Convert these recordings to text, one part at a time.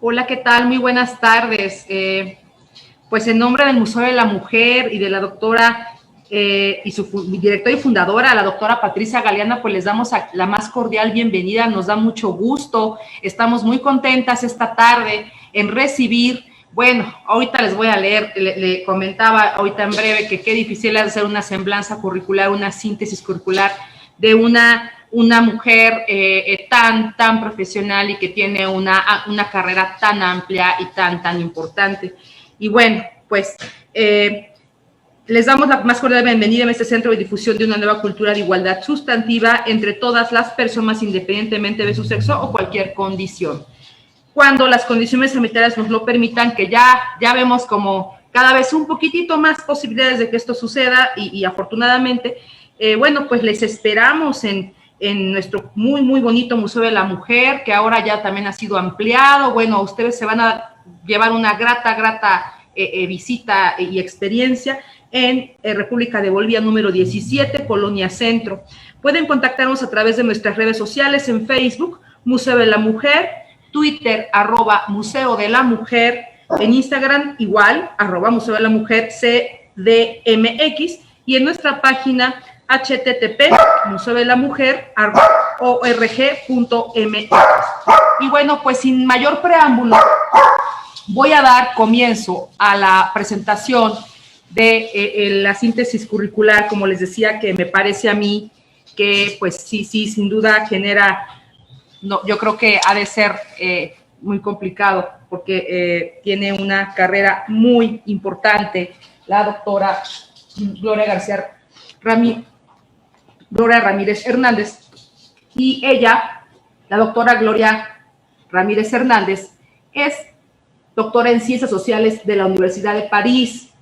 Hola, ¿qué tal? Muy buenas tardes. Pues en nombre del Museo de la Mujer y de la doctora y su directora y fundadora, la doctora Patricia Galeana, pues les damos la más cordial bienvenida. Nos da mucho gusto. Estamos muy contentas esta tarde en recibir. Bueno, ahorita les voy a leer, le comentaba ahorita en breve que qué difícil es hacer una semblanza curricular, una síntesis curricular de una mujer tan profesional y que tiene una carrera tan amplia y tan importante. Y bueno, pues les damos la más cordial bienvenida en este centro de difusión de una nueva cultura de igualdad sustantiva entre todas las personas, independientemente de su sexo o cualquier condición. Cuando las condiciones sanitarias nos lo permitan, que ya vemos como cada vez un poquitito más posibilidades de que esto suceda y afortunadamente, bueno, pues les esperamos en nuestro muy bonito Museo de la Mujer, que ahora ya también ha sido ampliado. Bueno, ustedes se van a llevar una grata visita y experiencia en República de Bolivia, número 17, Colonia Centro. Pueden contactarnos a través de nuestras redes sociales en Facebook, Museo de la Mujer, Twitter, @Museo de la Mujer, en Instagram igual, @Museo de la Mujer CDMX, y en nuestra página http://museodelamujer.org.mx. Y bueno, pues sin mayor preámbulo, voy a dar comienzo a la presentación de la síntesis curricular, como les decía, que me parece a mí que pues sí, sin duda genera, no, yo creo que ha de ser muy complicado, porque tiene una carrera muy importante la doctora Gloria Ramírez Hernández, y ella, la doctora Gloria Ramírez Hernández, es doctora en Ciencias Sociales de la Universidad de París.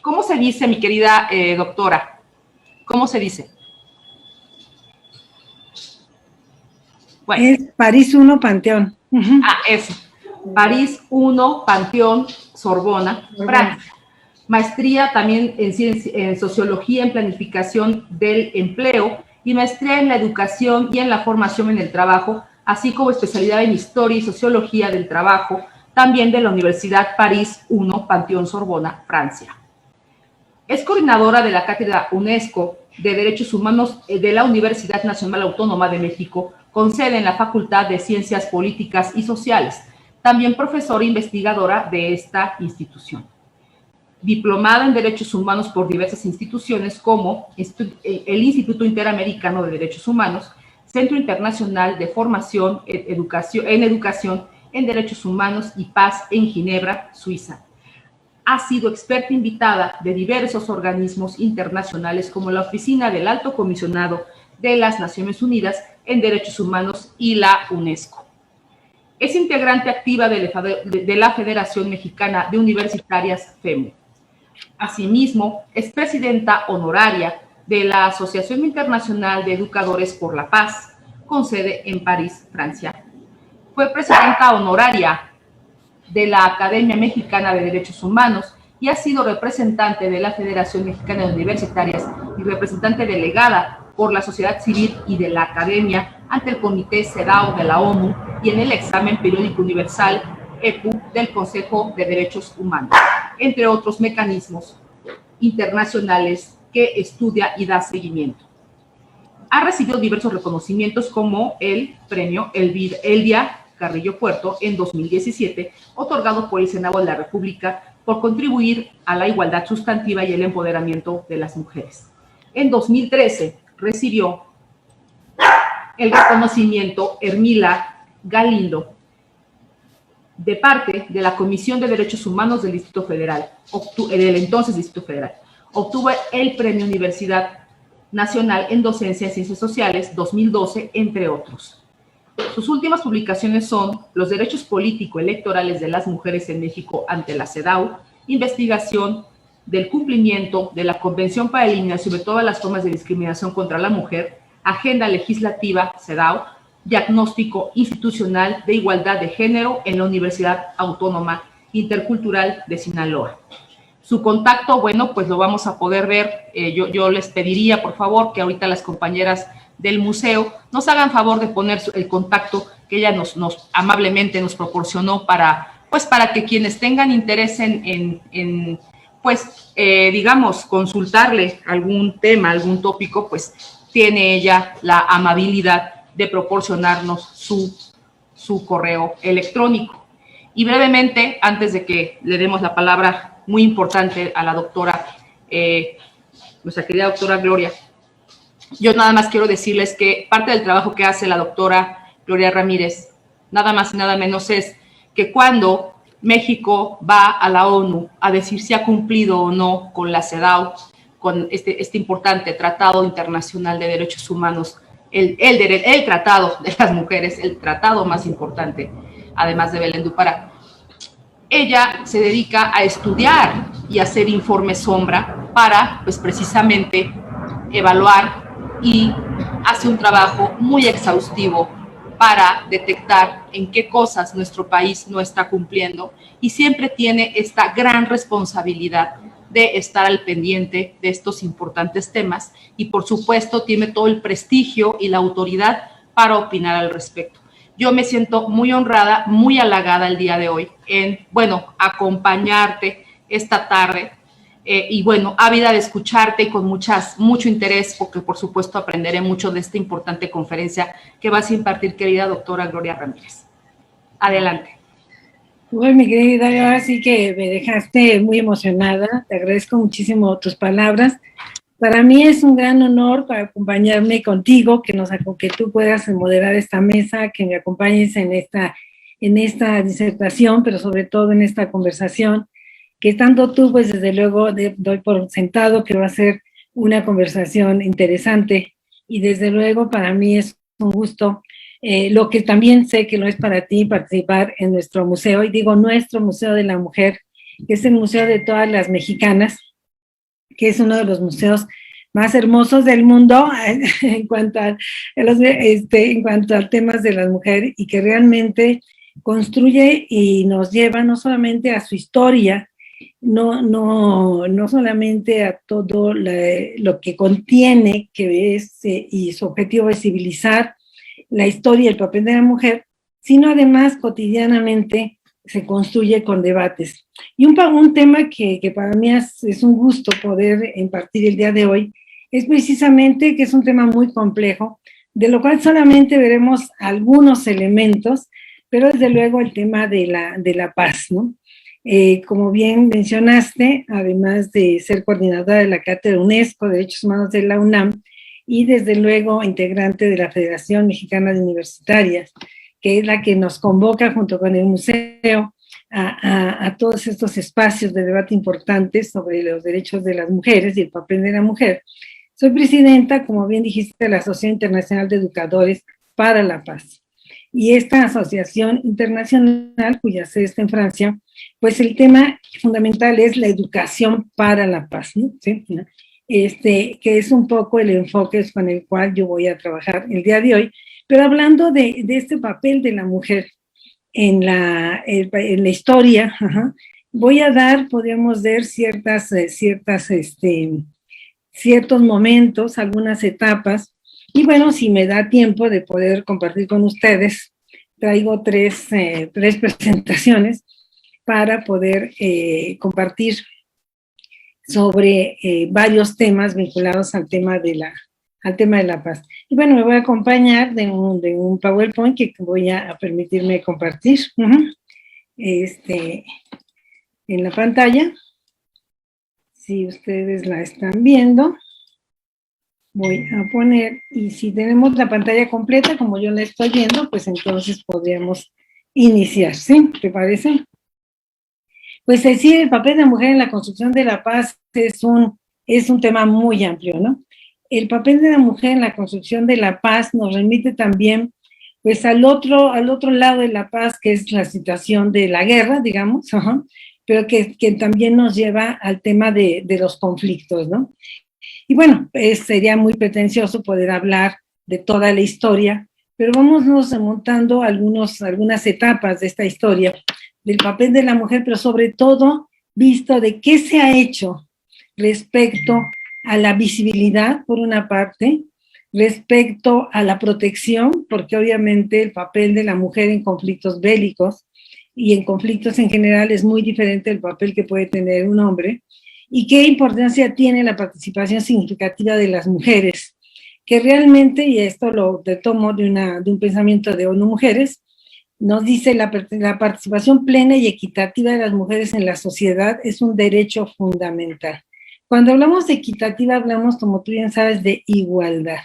¿Cómo se dice, mi querida doctora? ¿Cómo se dice? Bueno. Es París 1 Panteón. Eso. París 1 Panteón, Sorbona, Francia. Maestría también en Sociología en Planificación del Empleo y maestría en la Educación y en la Formación en el Trabajo, así como especialidad en Historia y Sociología del Trabajo, también de la Universidad París 1 Panteón, Sorbona, Francia. Es coordinadora de la Cátedra UNESCO de Derechos Humanos de la Universidad Nacional Autónoma de México, con sede en la Facultad de Ciencias Políticas y Sociales, también profesora e investigadora de esta institución. Diplomada en Derechos Humanos por diversas instituciones como el Instituto Interamericano de Derechos Humanos, Centro Internacional de Formación en Educación en Derechos Humanos y Paz en Ginebra, Suiza. Ha sido experta invitada de diversos organismos internacionales como la Oficina del Alto Comisionado de las Naciones Unidas en Derechos Humanos y la UNESCO. Es integrante activa de la Federación Mexicana de Universitarias, FEMU. Asimismo, es presidenta honoraria de la Asociación Internacional de Educadores por la Paz, con sede en París, Francia. Fue presidenta honoraria de la Academia Mexicana de Derechos Humanos y ha sido representante de la Federación Mexicana de Universitarias y representante delegada por la sociedad civil y de la academia ante el Comité CEDAW de la ONU y en el Examen Periódico Universal EPU del Consejo de Derechos Humanos, entre otros mecanismos internacionales que estudia y da seguimiento. Ha recibido diversos reconocimientos como el premio Elvia Carrillo Puerto en 2017, otorgado por el Senado de la República por contribuir a la igualdad sustantiva y el empoderamiento de las mujeres. En 2013 recibió el reconocimiento Hermila Galindo de parte de la Comisión de Derechos Humanos del Distrito Federal, del entonces Distrito Federal. Obtuvo el Premio Universidad Nacional en Docencia en Ciencias Sociales 2012, entre otros. Sus últimas publicaciones son Los derechos político-electorales de las mujeres en México ante la CEDAW, investigación del cumplimiento de la Convención para la Eliminación de todas las formas de discriminación contra la mujer, Agenda Legislativa CEDAW, diagnóstico institucional de igualdad de género en la Universidad Autónoma Intercultural de Sinaloa. Su contacto, bueno, pues lo vamos a poder ver. Yo les pediría, por favor, que ahorita las compañeras del museo nos hagan favor de poner el contacto que ella amablemente nos proporcionó para que quienes tengan interés digamos, consultarle algún tema, algún tópico, pues tiene ella la amabilidad de proporcionarnos su correo electrónico. Y brevemente, antes de que le demos la palabra muy importante a la doctora, nuestra querida doctora Gloria, yo nada más quiero decirles que parte del trabajo que hace la doctora Gloria Ramírez, nada más y nada menos, es que cuando México va a la ONU a decir si ha cumplido o no con la CEDAW, con este importante Tratado Internacional de Derechos Humanos, el Tratado de las Mujeres, el tratado más importante, además de Belén do Pará, ella se dedica a estudiar y hacer informes sombra para, pues precisamente, evaluar, y hace un trabajo muy exhaustivo para detectar en qué cosas nuestro país no está cumpliendo, y siempre tiene esta gran responsabilidad de estar al pendiente de estos importantes temas, y por supuesto tiene todo el prestigio y la autoridad para opinar al respecto. Yo me siento muy honrada, muy halagada el día de hoy en, acompañarte esta tarde, y ávida de escucharte y con mucho interés, porque por supuesto aprenderé mucho de esta importante conferencia que vas a impartir, querida doctora Gloria Ramírez. Adelante. Bueno, mi querida, ahora sí que me dejaste muy emocionada, te agradezco muchísimo tus palabras. Para mí es un gran honor para acompañarme contigo, que tú puedas moderar esta mesa, que me acompañes en esta disertación, pero sobre todo en esta conversación, que tanto tú, pues desde luego doy por sentado que va a ser una conversación interesante, y desde luego para mí es un gusto, lo que también sé que lo es para ti, participar en nuestro museo, y digo nuestro Museo de la Mujer, que es el museo de todas las mexicanas, que es uno de los museos más hermosos del mundo en cuanto a temas de las mujeres, y que realmente construye y nos lleva no solamente a su historia, no solamente a todo lo que contiene, que es, y su objetivo es civilizar la historia y el papel de la mujer, sino además cotidianamente se construye con debates. Y un tema que para mí es un gusto poder impartir el día de hoy, es precisamente que es un tema muy complejo, de lo cual solamente veremos algunos elementos, pero desde luego el tema de la paz, ¿no? Como bien mencionaste, además de ser coordinadora de la Cátedra UNESCO de Derechos Humanos de la UNAM, y desde luego integrante de la Federación Mexicana de Universitarias, que es la que nos convoca junto con el museo a todos estos espacios de debate importantes sobre los derechos de las mujeres y el papel de la mujer. Soy presidenta, como bien dijiste, de la Asociación Internacional de Educadores para la Paz. Y esta asociación internacional, cuya sede está en Francia, pues el tema fundamental es la educación para la paz, ¿no? ¿Sí? Que es un poco el enfoque con el cual yo voy a trabajar el día de hoy, pero hablando de este papel de la mujer en la historia, voy a dar, podríamos ver ciertos momentos, algunas etapas, y bueno, si me da tiempo de poder compartir con ustedes, traigo tres presentaciones para poder compartir sobre varios temas vinculados al tema de la paz. Y bueno, me voy a acompañar de un PowerPoint que voy a permitirme compartir en la pantalla. Si ustedes la están viendo, voy a poner, y si tenemos la pantalla completa, como yo la estoy viendo, pues entonces podríamos iniciar, ¿sí? ¿Te parece? Pues decir, el papel de la mujer en la construcción de la paz es un tema muy amplio, ¿no? El papel de la mujer en la construcción de la paz nos remite también, pues, al otro lado de la paz, que es la situación de la guerra, digamos, pero que también nos lleva al tema de los conflictos, ¿no? Y bueno, sería muy pretencioso poder hablar de toda la historia, pero vámonos remontando algunas etapas de esta historia, del papel de la mujer, pero sobre todo visto de qué se ha hecho respecto a la visibilidad, por una parte, respecto a la protección, porque obviamente el papel de la mujer en conflictos bélicos y en conflictos en general es muy diferente del papel que puede tener un hombre, y qué importancia tiene la participación significativa de las mujeres, que realmente, y esto lo tomo de un pensamiento de ONU Mujeres, nos dice la participación plena y equitativa de las mujeres en la sociedad es un derecho fundamental. Cuando hablamos de equitativa, hablamos, como tú bien sabes, de igualdad.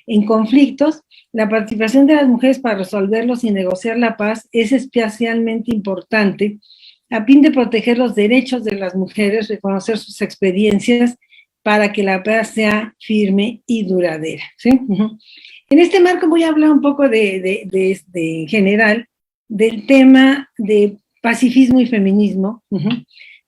En conflictos, la participación de las mujeres para resolverlos y negociar la paz es especialmente importante a fin de proteger los derechos de las mujeres, reconocer sus experiencias para que la paz sea firme y duradera, ¿sí? En este marco voy a hablar un poco en general del tema de pacifismo y feminismo,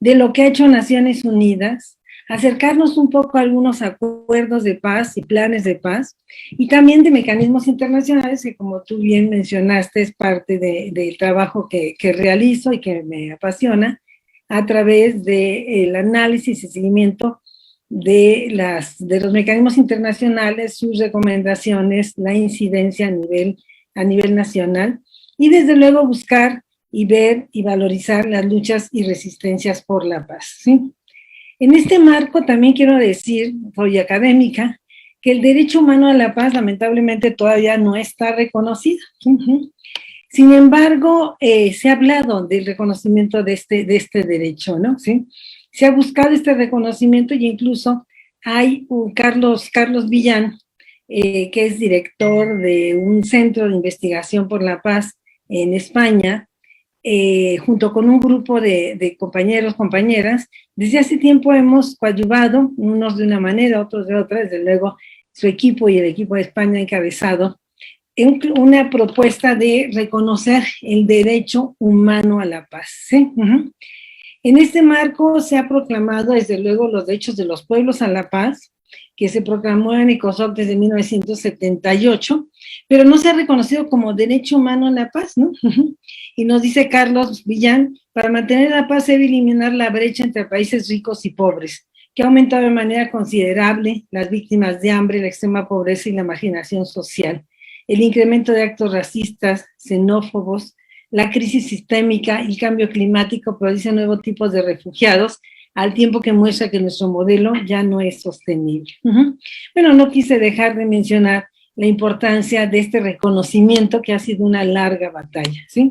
de lo que ha hecho Naciones Unidas, acercarnos un poco a algunos acuerdos de paz y planes de paz, y también de mecanismos internacionales que, como tú bien mencionaste, es parte del trabajo que realizo y que me apasiona a través del análisis y seguimiento de los mecanismos internacionales, sus recomendaciones, la incidencia a nivel nacional, y desde luego buscar y ver y valorizar las luchas y resistencias por la paz, ¿sí? En este marco también quiero decir, soy académica, que el derecho humano a la paz lamentablemente todavía no está reconocido. Sin embargo, se ha hablado del reconocimiento de este derecho, ¿no? ¿Sí? Se ha buscado este reconocimiento y incluso hay un Carlos Villán, que es director de un centro de investigación por la paz en España, junto con un grupo de compañeros, compañeras. Desde hace tiempo hemos coadyuvado, unos de una manera, otros de otra, desde luego su equipo y el equipo de España encabezado, en una propuesta de reconocer el derecho humano a la paz, ¿sí? En este marco se ha proclamado, desde luego, los derechos de los pueblos a la paz, que se proclamó en ECOSOC desde 1978, pero no se ha reconocido como derecho humano a la paz, ¿no? Y nos dice Carlos Villán, para mantener la paz se debe eliminar la brecha entre países ricos y pobres, que ha aumentado de manera considerable las víctimas de hambre, la extrema pobreza y la marginación social, el incremento de actos racistas, xenófobos, la crisis sistémica y el cambio climático producen nuevos tipos de refugiados, al tiempo que muestra que nuestro modelo ya no es sostenible. Bueno, no quise dejar de mencionar la importancia de este reconocimiento que ha sido una larga batalla, ¿sí?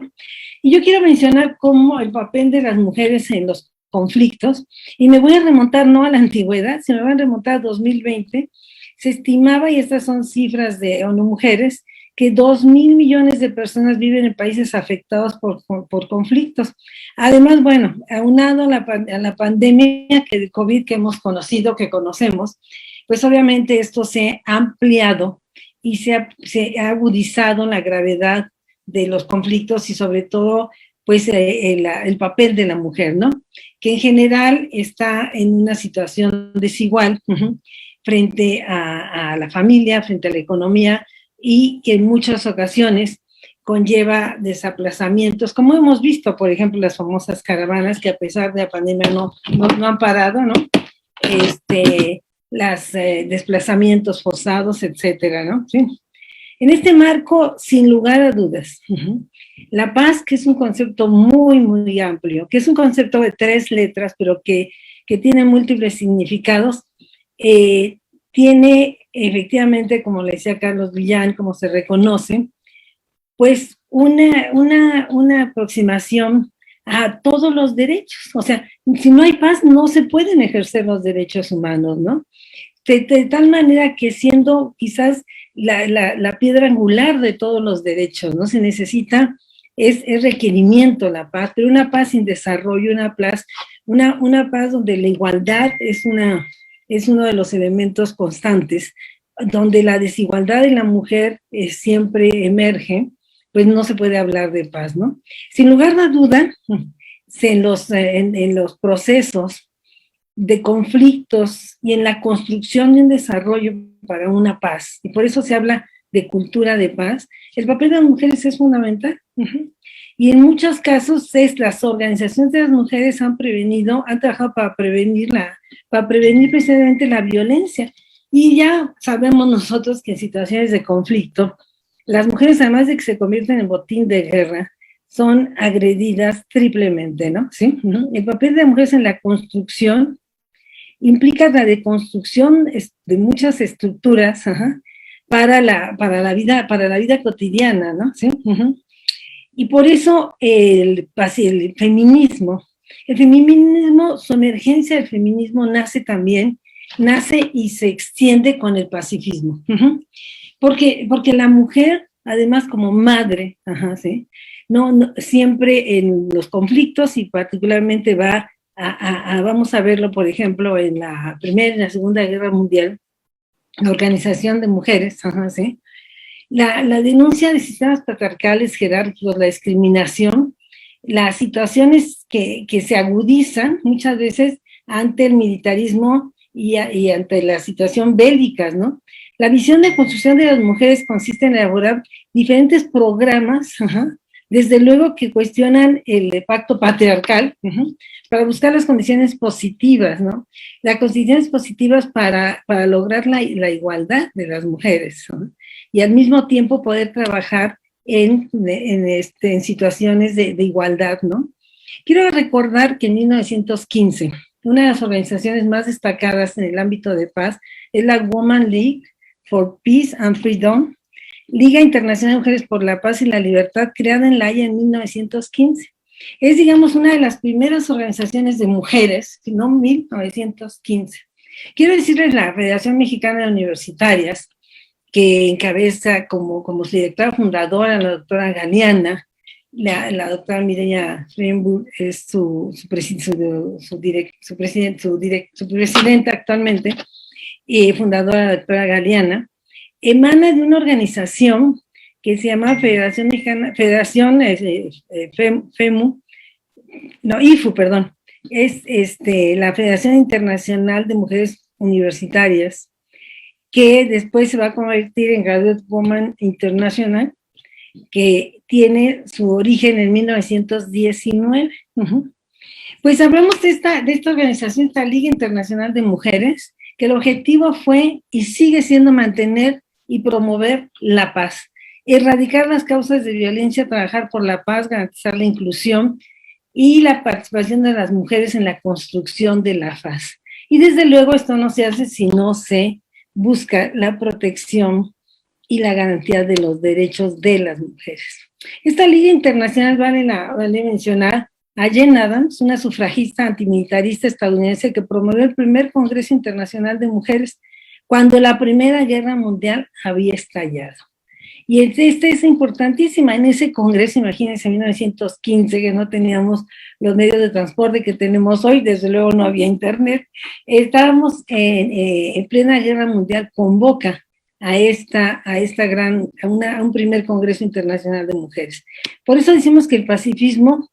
Y yo quiero mencionar cómo el papel de las mujeres en los conflictos, y me voy a remontar no a la antigüedad, sino me voy a remontar a 2020, se estimaba, y estas son cifras de ONU Mujeres, que 2.000 millones de personas viven en países afectados por conflictos. Además, bueno, aunado a la pandemia del COVID que hemos conocido, que conocemos, pues obviamente esto se ha ampliado y se ha agudizado la gravedad de los conflictos y sobre todo, pues, el papel de la mujer, ¿no? Que en general está en una situación desigual frente a la familia, frente a la economía, y que en muchas ocasiones conlleva desplazamientos, como hemos visto, por ejemplo, las famosas caravanas que a pesar de la pandemia no han parado, ¿no? Desplazamientos forzados, etcétera, ¿no? ¿Sí? En este marco, sin lugar a dudas, la paz, que es un concepto muy, muy amplio, que es un concepto de 3 letras, pero que tiene múltiples significados, tiene efectivamente, como le decía Carlos Villán, como se reconoce, pues una aproximación a todos los derechos. O sea, si no hay paz, no se pueden ejercer los derechos humanos, ¿no? De tal manera que siendo quizás la piedra angular de todos los derechos, ¿no? Se necesita, es requerimiento la paz, pero una paz sin desarrollo, una paz donde la igualdad es uno de los elementos constantes, donde la desigualdad de la mujer siempre emerge, pues no se puede hablar de paz, ¿no? Sin lugar a duda, en los procesos de conflictos y en la construcción de un desarrollo para una paz, y por eso se habla de cultura de paz, el papel de las mujeres es fundamental. Y en muchos casos las organizaciones de las mujeres han trabajado para prevenir precisamente la violencia. Y ya sabemos nosotros que en situaciones de conflicto, las mujeres, además de que se convierten en botín de guerra, son agredidas triplemente, ¿no? ¿Sí? El papel de las mujeres en la construcción implica la deconstrucción de muchas estructuras, ajá, para la vida cotidiana, ¿no? ¿Sí? Y por eso el feminismo, su emergencia del feminismo nace y se extiende con el pacifismo. Porque la mujer, además como madre, ajá, ¿sí? No, siempre en los conflictos y particularmente vamos a verlo, por ejemplo, en la Primera y la Segunda Guerra Mundial, la Organización de Mujeres, ajá, ¿sí? La denuncia de sistemas patriarcales jerárquicos, la discriminación, las situaciones que se agudizan muchas veces ante el militarismo y ante la situación bélica, ¿no? La visión de construcción de las mujeres consiste en elaborar diferentes programas, ajá, desde luego que cuestionan el pacto patriarcal, para buscar las condiciones positivas, ¿no? Las condiciones positivas para lograr la igualdad de las mujeres, ¿no? Y al mismo tiempo poder trabajar en situaciones de igualdad, ¿no? Quiero recordar que en 1915, una de las organizaciones más destacadas en el ámbito de paz es la Women League for Peace and Freedom, Liga Internacional de Mujeres por la Paz y la Libertad, creada en La Haya en 1915. Es, digamos, una de las primeras organizaciones de mujeres, si no 1915. Quiero decirles la Federación Mexicana de Universitarias, que encabeza como su directora fundadora la doctora Galeana, la doctora Mireya Freiburg es su presidenta actualmente, fundadora la doctora Galeana, emana de una organización que se llama Federación Mexicana, IFU, perdón, es la Federación Internacional de Mujeres Universitarias, que después se va a convertir en Graduate Women International, que tiene su origen en 1919. Pues hablamos de esta organización, esta Liga Internacional de Mujeres, que el objetivo fue y sigue siendo mantener y promover la paz, erradicar las causas de violencia, trabajar por la paz, garantizar la inclusión y la participación de las mujeres en la construcción de la paz. Y desde luego esto no se hace si no se busca la protección y la garantía de los derechos de las mujeres. Esta Liga Internacional vale mencionar a Jane Addams, una sufragista antimilitarista estadounidense que promovió el primer Congreso Internacional de Mujeres cuando la Primera Guerra Mundial había estallado. Y es importantísima. En ese congreso, imagínense, en 1915, que no teníamos los medios de transporte que tenemos hoy, desde luego no había internet, estábamos en plena guerra mundial, convoca a un primer congreso internacional de mujeres. Por eso decimos que el pacifismo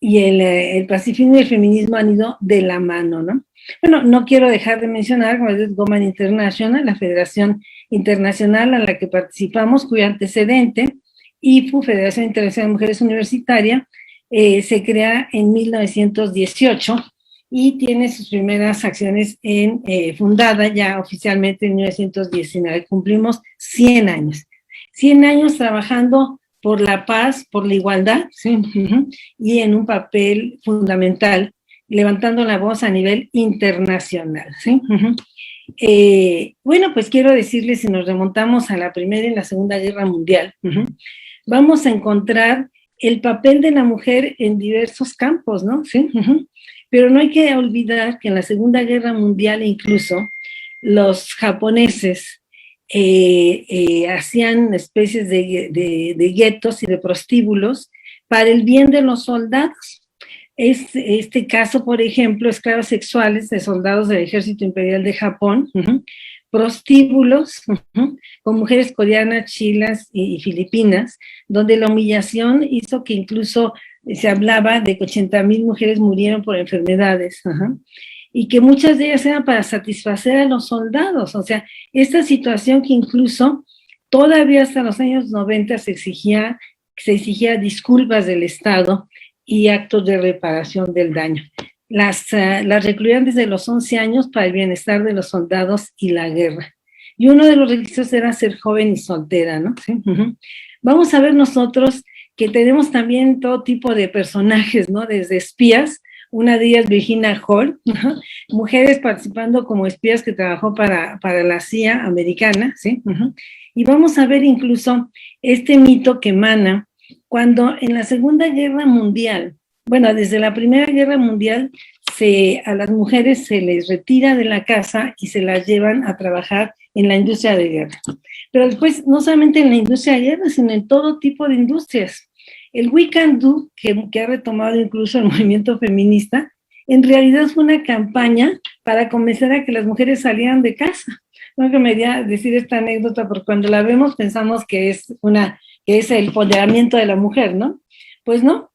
y el pacifismo y el feminismo han ido de la mano, ¿no? Bueno, no quiero dejar de mencionar, como es Women International, la Federación Internacional a la que participamos, cuyo antecedente, IFU, Federación Internacional de Mujeres Universitarias, se crea en 1918 y tiene sus primeras acciones fundada ya oficialmente en 1919. Cumplimos 100 años. 100 años trabajando por la paz, por la igualdad, ¿sí? Y en un papel fundamental, levantando la voz a nivel internacional, ¿sí? Bueno, pues quiero decirles, si nos remontamos a la Primera y la Segunda Guerra Mundial, vamos a encontrar el papel de la mujer en diversos campos, ¿no? ¿Sí? Pero no hay que olvidar que en la Segunda Guerra Mundial incluso los japoneses hacían especies de guetos y de prostíbulos para el bien de los soldados. Este caso, por ejemplo, esclavos sexuales de soldados del Ejército Imperial de Japón, prostíbulos con mujeres coreanas, chinas y filipinas, donde la humillación hizo que incluso se hablaba de que 80,000 mujeres murieron por enfermedades, y que muchas de ellas eran para satisfacer a los soldados. O sea, esta situación que incluso todavía hasta los años 90 se exigía disculpas del Estado y actos de reparación del daño. Las recluían desde los 11 años para el bienestar de los soldados y la guerra. y uno de los requisitos era ser joven y soltera, ¿no? ¿Sí? Vamos a ver nosotros que tenemos también todo tipo de personajes, ¿no? Desde espías, una de ellas Virginia Hall, ¿no? Mujeres participando como espías que trabajó para la CIA americana, ¿sí? Y vamos a ver incluso este mito que emana cuando en la Segunda Guerra Mundial, bueno, desde la Primera Guerra Mundial, a las mujeres se les retira de la casa y se las llevan a trabajar en la industria de guerra. Pero después, no solamente en la industria de guerra, sino en todo tipo de industrias. El We Can Do, que ha retomado incluso el movimiento feminista, en realidad fue una campaña para convencer a que las mujeres salieran de casa. No que me voy decir esta anécdota, porque cuando la vemos pensamos que es el empoderamiento de la mujer, ¿no? Pues no,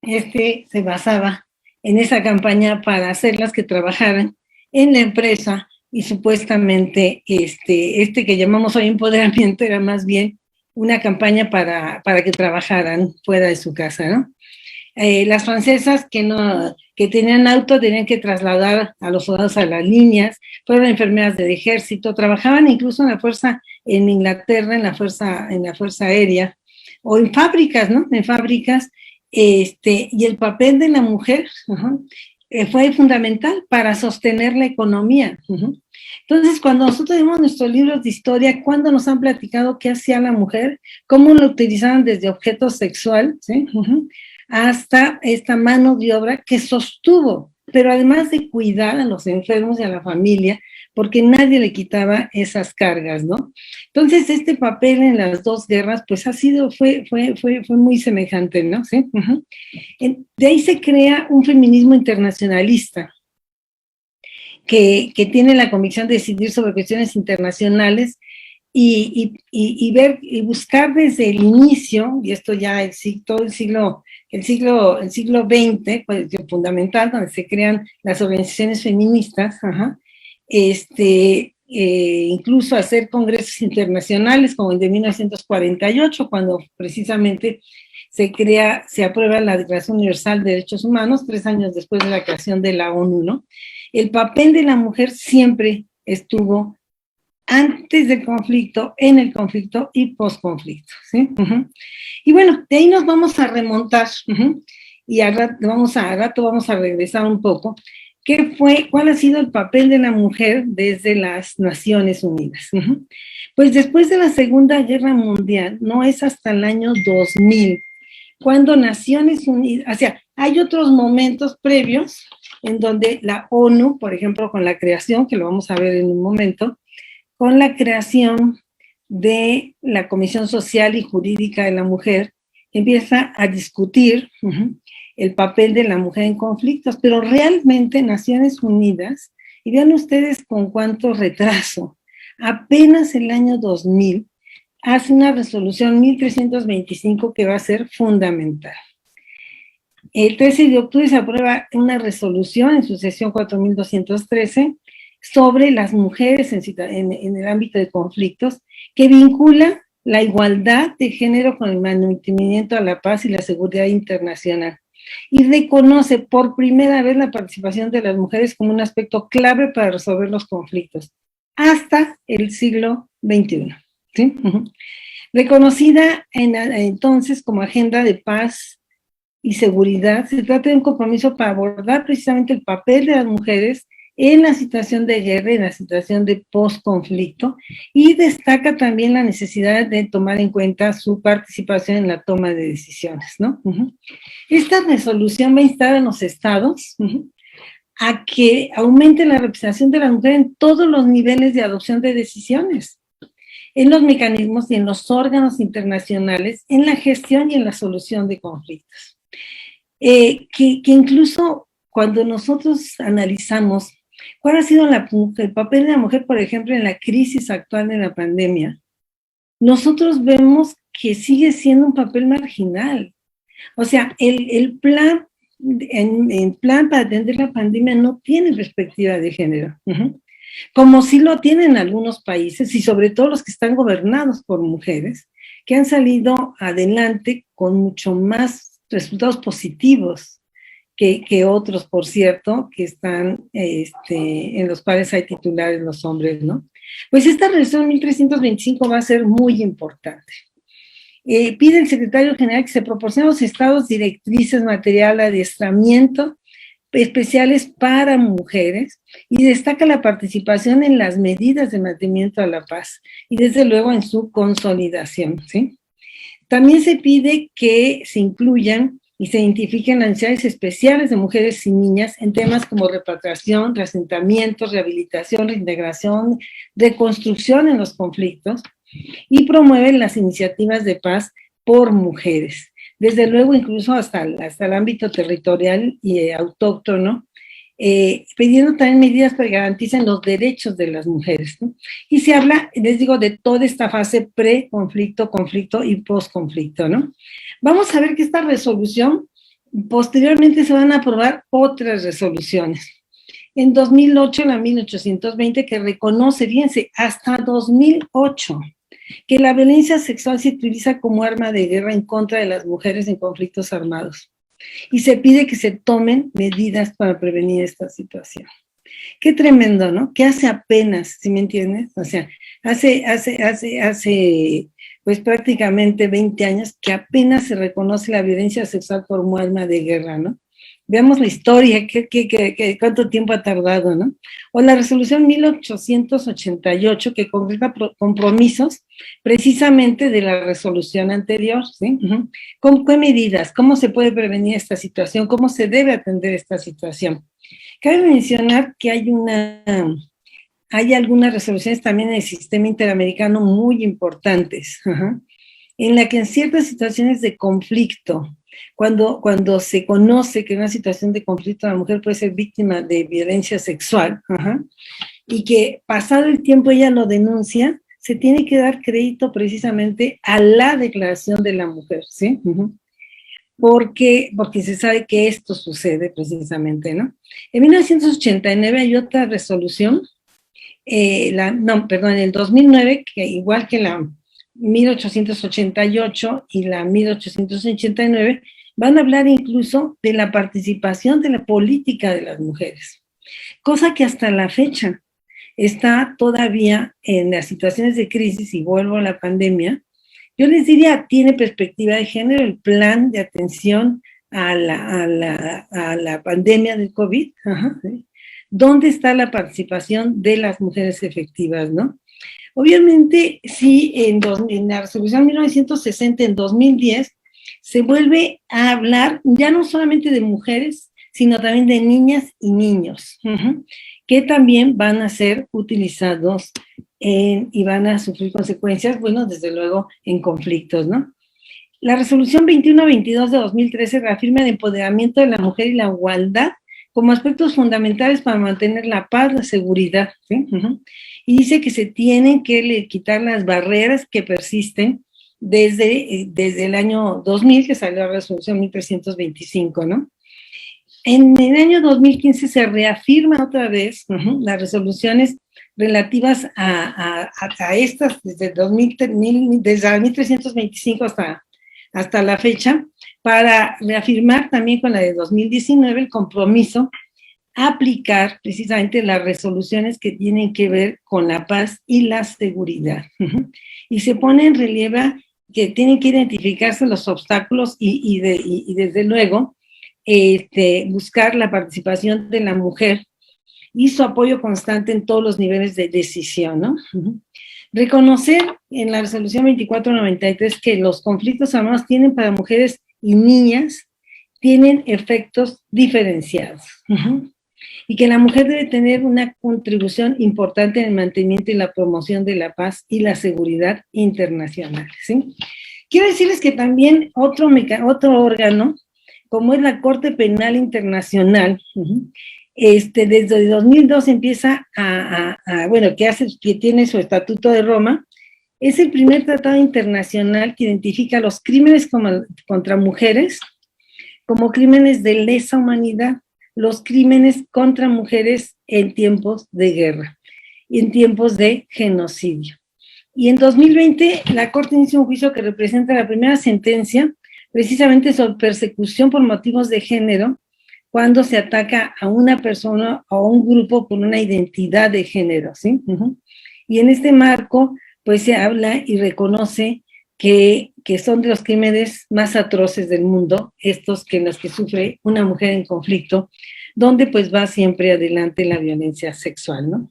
se basaba en esa campaña para hacerlas que trabajaran en la empresa y supuestamente que llamamos hoy empoderamiento era más bien una campaña para que trabajaran fuera de su casa, ¿no? Las francesas que tenían auto tenían que trasladar a los soldados a las líneas, fueron enfermeras del ejército, trabajaban incluso en Inglaterra, en la fuerza aérea, o en fábricas, ¿no? En fábricas, y el papel de la mujer fue fundamental para sostener la economía. Entonces, cuando nosotros vemos nuestros libros de historia, cuando nos han platicado qué hacía la mujer, cómo lo utilizaban desde objeto sexual, ¿sí? Hasta esta mano de obra que sostuvo, pero además de cuidar a los enfermos y a la familia, porque nadie le quitaba esas cargas, ¿no? Entonces, este papel en las dos guerras, pues fue muy semejante, ¿no? ¿Sí? De ahí se crea un feminismo internacionalista, que tiene la convicción de decidir sobre cuestiones internacionales y ver y buscar desde el inicio, y esto ya todo el siglo XX, pues, fundamental, donde se crean las organizaciones feministas, incluso hacer congresos internacionales, como el de 1948, cuando precisamente se aprueba la Declaración Universal de Derechos Humanos, 3 años después de la creación de la ONU, ¿no? El papel de la mujer siempre estuvo antes del conflicto, en el conflicto y post-conflicto, ¿sí? Y bueno, de ahí nos vamos a remontar, y al rato vamos a regresar un poco. ¿Cuál ha sido el papel de la mujer desde las Naciones Unidas? Pues después de la Segunda Guerra Mundial, no es hasta el año 2000, cuando Naciones Unidas, o sea, hay otros momentos previos en donde la ONU, por ejemplo, con la creación, que lo vamos a ver en un momento, con la creación de la Comisión Social y Jurídica de la Mujer, empieza a discutir el papel de la mujer en conflictos, pero realmente Naciones Unidas, y vean ustedes con cuánto retraso, apenas el año 2000 hace una resolución 1325 que va a ser fundamental. El 13 de octubre se aprueba una resolución en su sesión 4213 sobre las mujeres en el ámbito de conflictos, que vincula la igualdad de género con el mantenimiento a la paz y la seguridad internacional, y reconoce por primera vez la participación de las mujeres como un aspecto clave para resolver los conflictos, hasta el siglo XXI, ¿sí? Reconocida entonces como agenda de paz y seguridad, se trata de un compromiso para abordar precisamente el papel de las mujeres en la situación de guerra, en la situación de post-conflicto, y destaca también la necesidad de tomar en cuenta su participación en la toma de decisiones, ¿no? Esta resolución va a instar a los estados a que aumente la representación de la mujer en todos los niveles de adopción de decisiones, en los mecanismos y en los órganos internacionales, en la gestión y en la solución de conflictos. Que incluso cuando nosotros analizamos cuál ha sido el papel de la mujer, por ejemplo, en la crisis actual de la pandemia, nosotros vemos que sigue siendo un papel marginal. O sea, el plan para atender la pandemia no tiene perspectiva de género, como sí lo tienen algunos países, y sobre todo los que están gobernados por mujeres, que han salido adelante con mucho más resultados positivos que otros, por cierto, que están en los cuales hay titulares los hombres, ¿no? Pues esta resolución 1325 va a ser muy importante. Pide el secretario general que se proporcionen a los estados directrices, material, adiestramiento especiales para mujeres y destaca la participación en las medidas de mantenimiento a la paz y desde luego en su consolidación, ¿sí? También se pide que se incluyan y se identifiquen las necesidades especiales de mujeres y niñas en temas como repatriación, reasentamiento, rehabilitación, reintegración, reconstrucción en los conflictos y promueven las iniciativas de paz por mujeres. Desde luego, incluso hasta el ámbito territorial y autóctono, pidiendo también medidas que garanticen los derechos de las mujeres, ¿no? Y se habla, les digo, de toda esta fase pre-conflicto, conflicto y post-conflicto, ¿no? Vamos a ver que esta resolución, posteriormente se van a aprobar otras resoluciones. En 2008, la 1820, que reconoce, fíjense, hasta 2008, que la violencia sexual se utiliza como arma de guerra en contra de las mujeres en conflictos armados. Y se pide que se tomen medidas para prevenir esta situación. Qué tremendo, ¿no? Que hace apenas, ¿sí me entiendes? O sea, hace pues prácticamente 20 años que apenas se reconoce la violencia sexual como arma de guerra, ¿no? Veamos la historia, cuánto tiempo ha tardado, ¿no? O la resolución 1888 que concreta compromisos precisamente de la resolución anterior, ¿sí? ¿Con qué medidas? ¿Cómo se puede prevenir esta situación? ¿Cómo se debe atender esta situación? Cabe mencionar que hay algunas resoluciones también en el sistema interamericano muy importantes, en la que en ciertas situaciones de conflicto, cuando se conoce que en una situación de conflicto la mujer puede ser víctima de violencia sexual, y que pasado el tiempo ella lo denuncia, se tiene que dar crédito precisamente a la declaración de la mujer, ¿sí? Porque se sabe que esto sucede precisamente, ¿no? En 1989 hay otra resolución, en el 2009, que igual que la 1888 y la 1889, van a hablar incluso de la participación de la política de las mujeres, cosa que hasta la fecha está todavía en las situaciones de crisis, y vuelvo a la pandemia, yo les diría, tiene perspectiva de género el plan de atención a la pandemia del COVID, ¿sí? ¿Dónde está la participación de las mujeres efectivas, no? Obviamente, sí, en la resolución 1960, en 2010, se vuelve a hablar ya no solamente de mujeres, sino también de niñas y niños, que también van a ser utilizados y van a sufrir consecuencias, bueno, desde luego, en conflictos, ¿no? La resolución 2122 de 2013 reafirma el empoderamiento de la mujer y la igualdad como aspectos fundamentales para mantener la paz, la seguridad, ¿sí? Y dice que se tienen que quitar las barreras que persisten desde el año 2000, que salió la resolución 1325, ¿no? En el año 2015 se reafirma otra vez las resoluciones relativas a estas, desde 1325 hasta la fecha, para reafirmar también con la de 2019 el compromiso a aplicar precisamente las resoluciones que tienen que ver con la paz y la seguridad. Y se pone en relieve que tienen que identificarse los obstáculos y desde luego buscar la participación de la mujer y su apoyo constante en todos los niveles de decisión, ¿no? Reconocer en la resolución 2493 que los conflictos armados tienen para mujeres y niñas, tienen efectos diferenciados. Y que la mujer debe tener una contribución importante en el mantenimiento y la promoción de la paz y la seguridad internacional, ¿sí? Quiero decirles que también otro órgano, como es la Corte Penal Internacional, desde 2002 empieza que tiene su Estatuto de Roma, es el primer tratado internacional que identifica los crímenes contra mujeres como crímenes de lesa humanidad, los crímenes contra mujeres en tiempos de guerra y en tiempos de genocidio. Y en 2020 la Corte inició un juicio que representa la primera sentencia precisamente sobre persecución por motivos de género, cuando se ataca a una persona o a un grupo con una identidad de género, ¿sí? Y en este marco, pues se habla y reconoce que son de los crímenes más atroces del mundo, estos que en los que sufre una mujer en conflicto, donde pues va siempre adelante la violencia sexual, ¿no?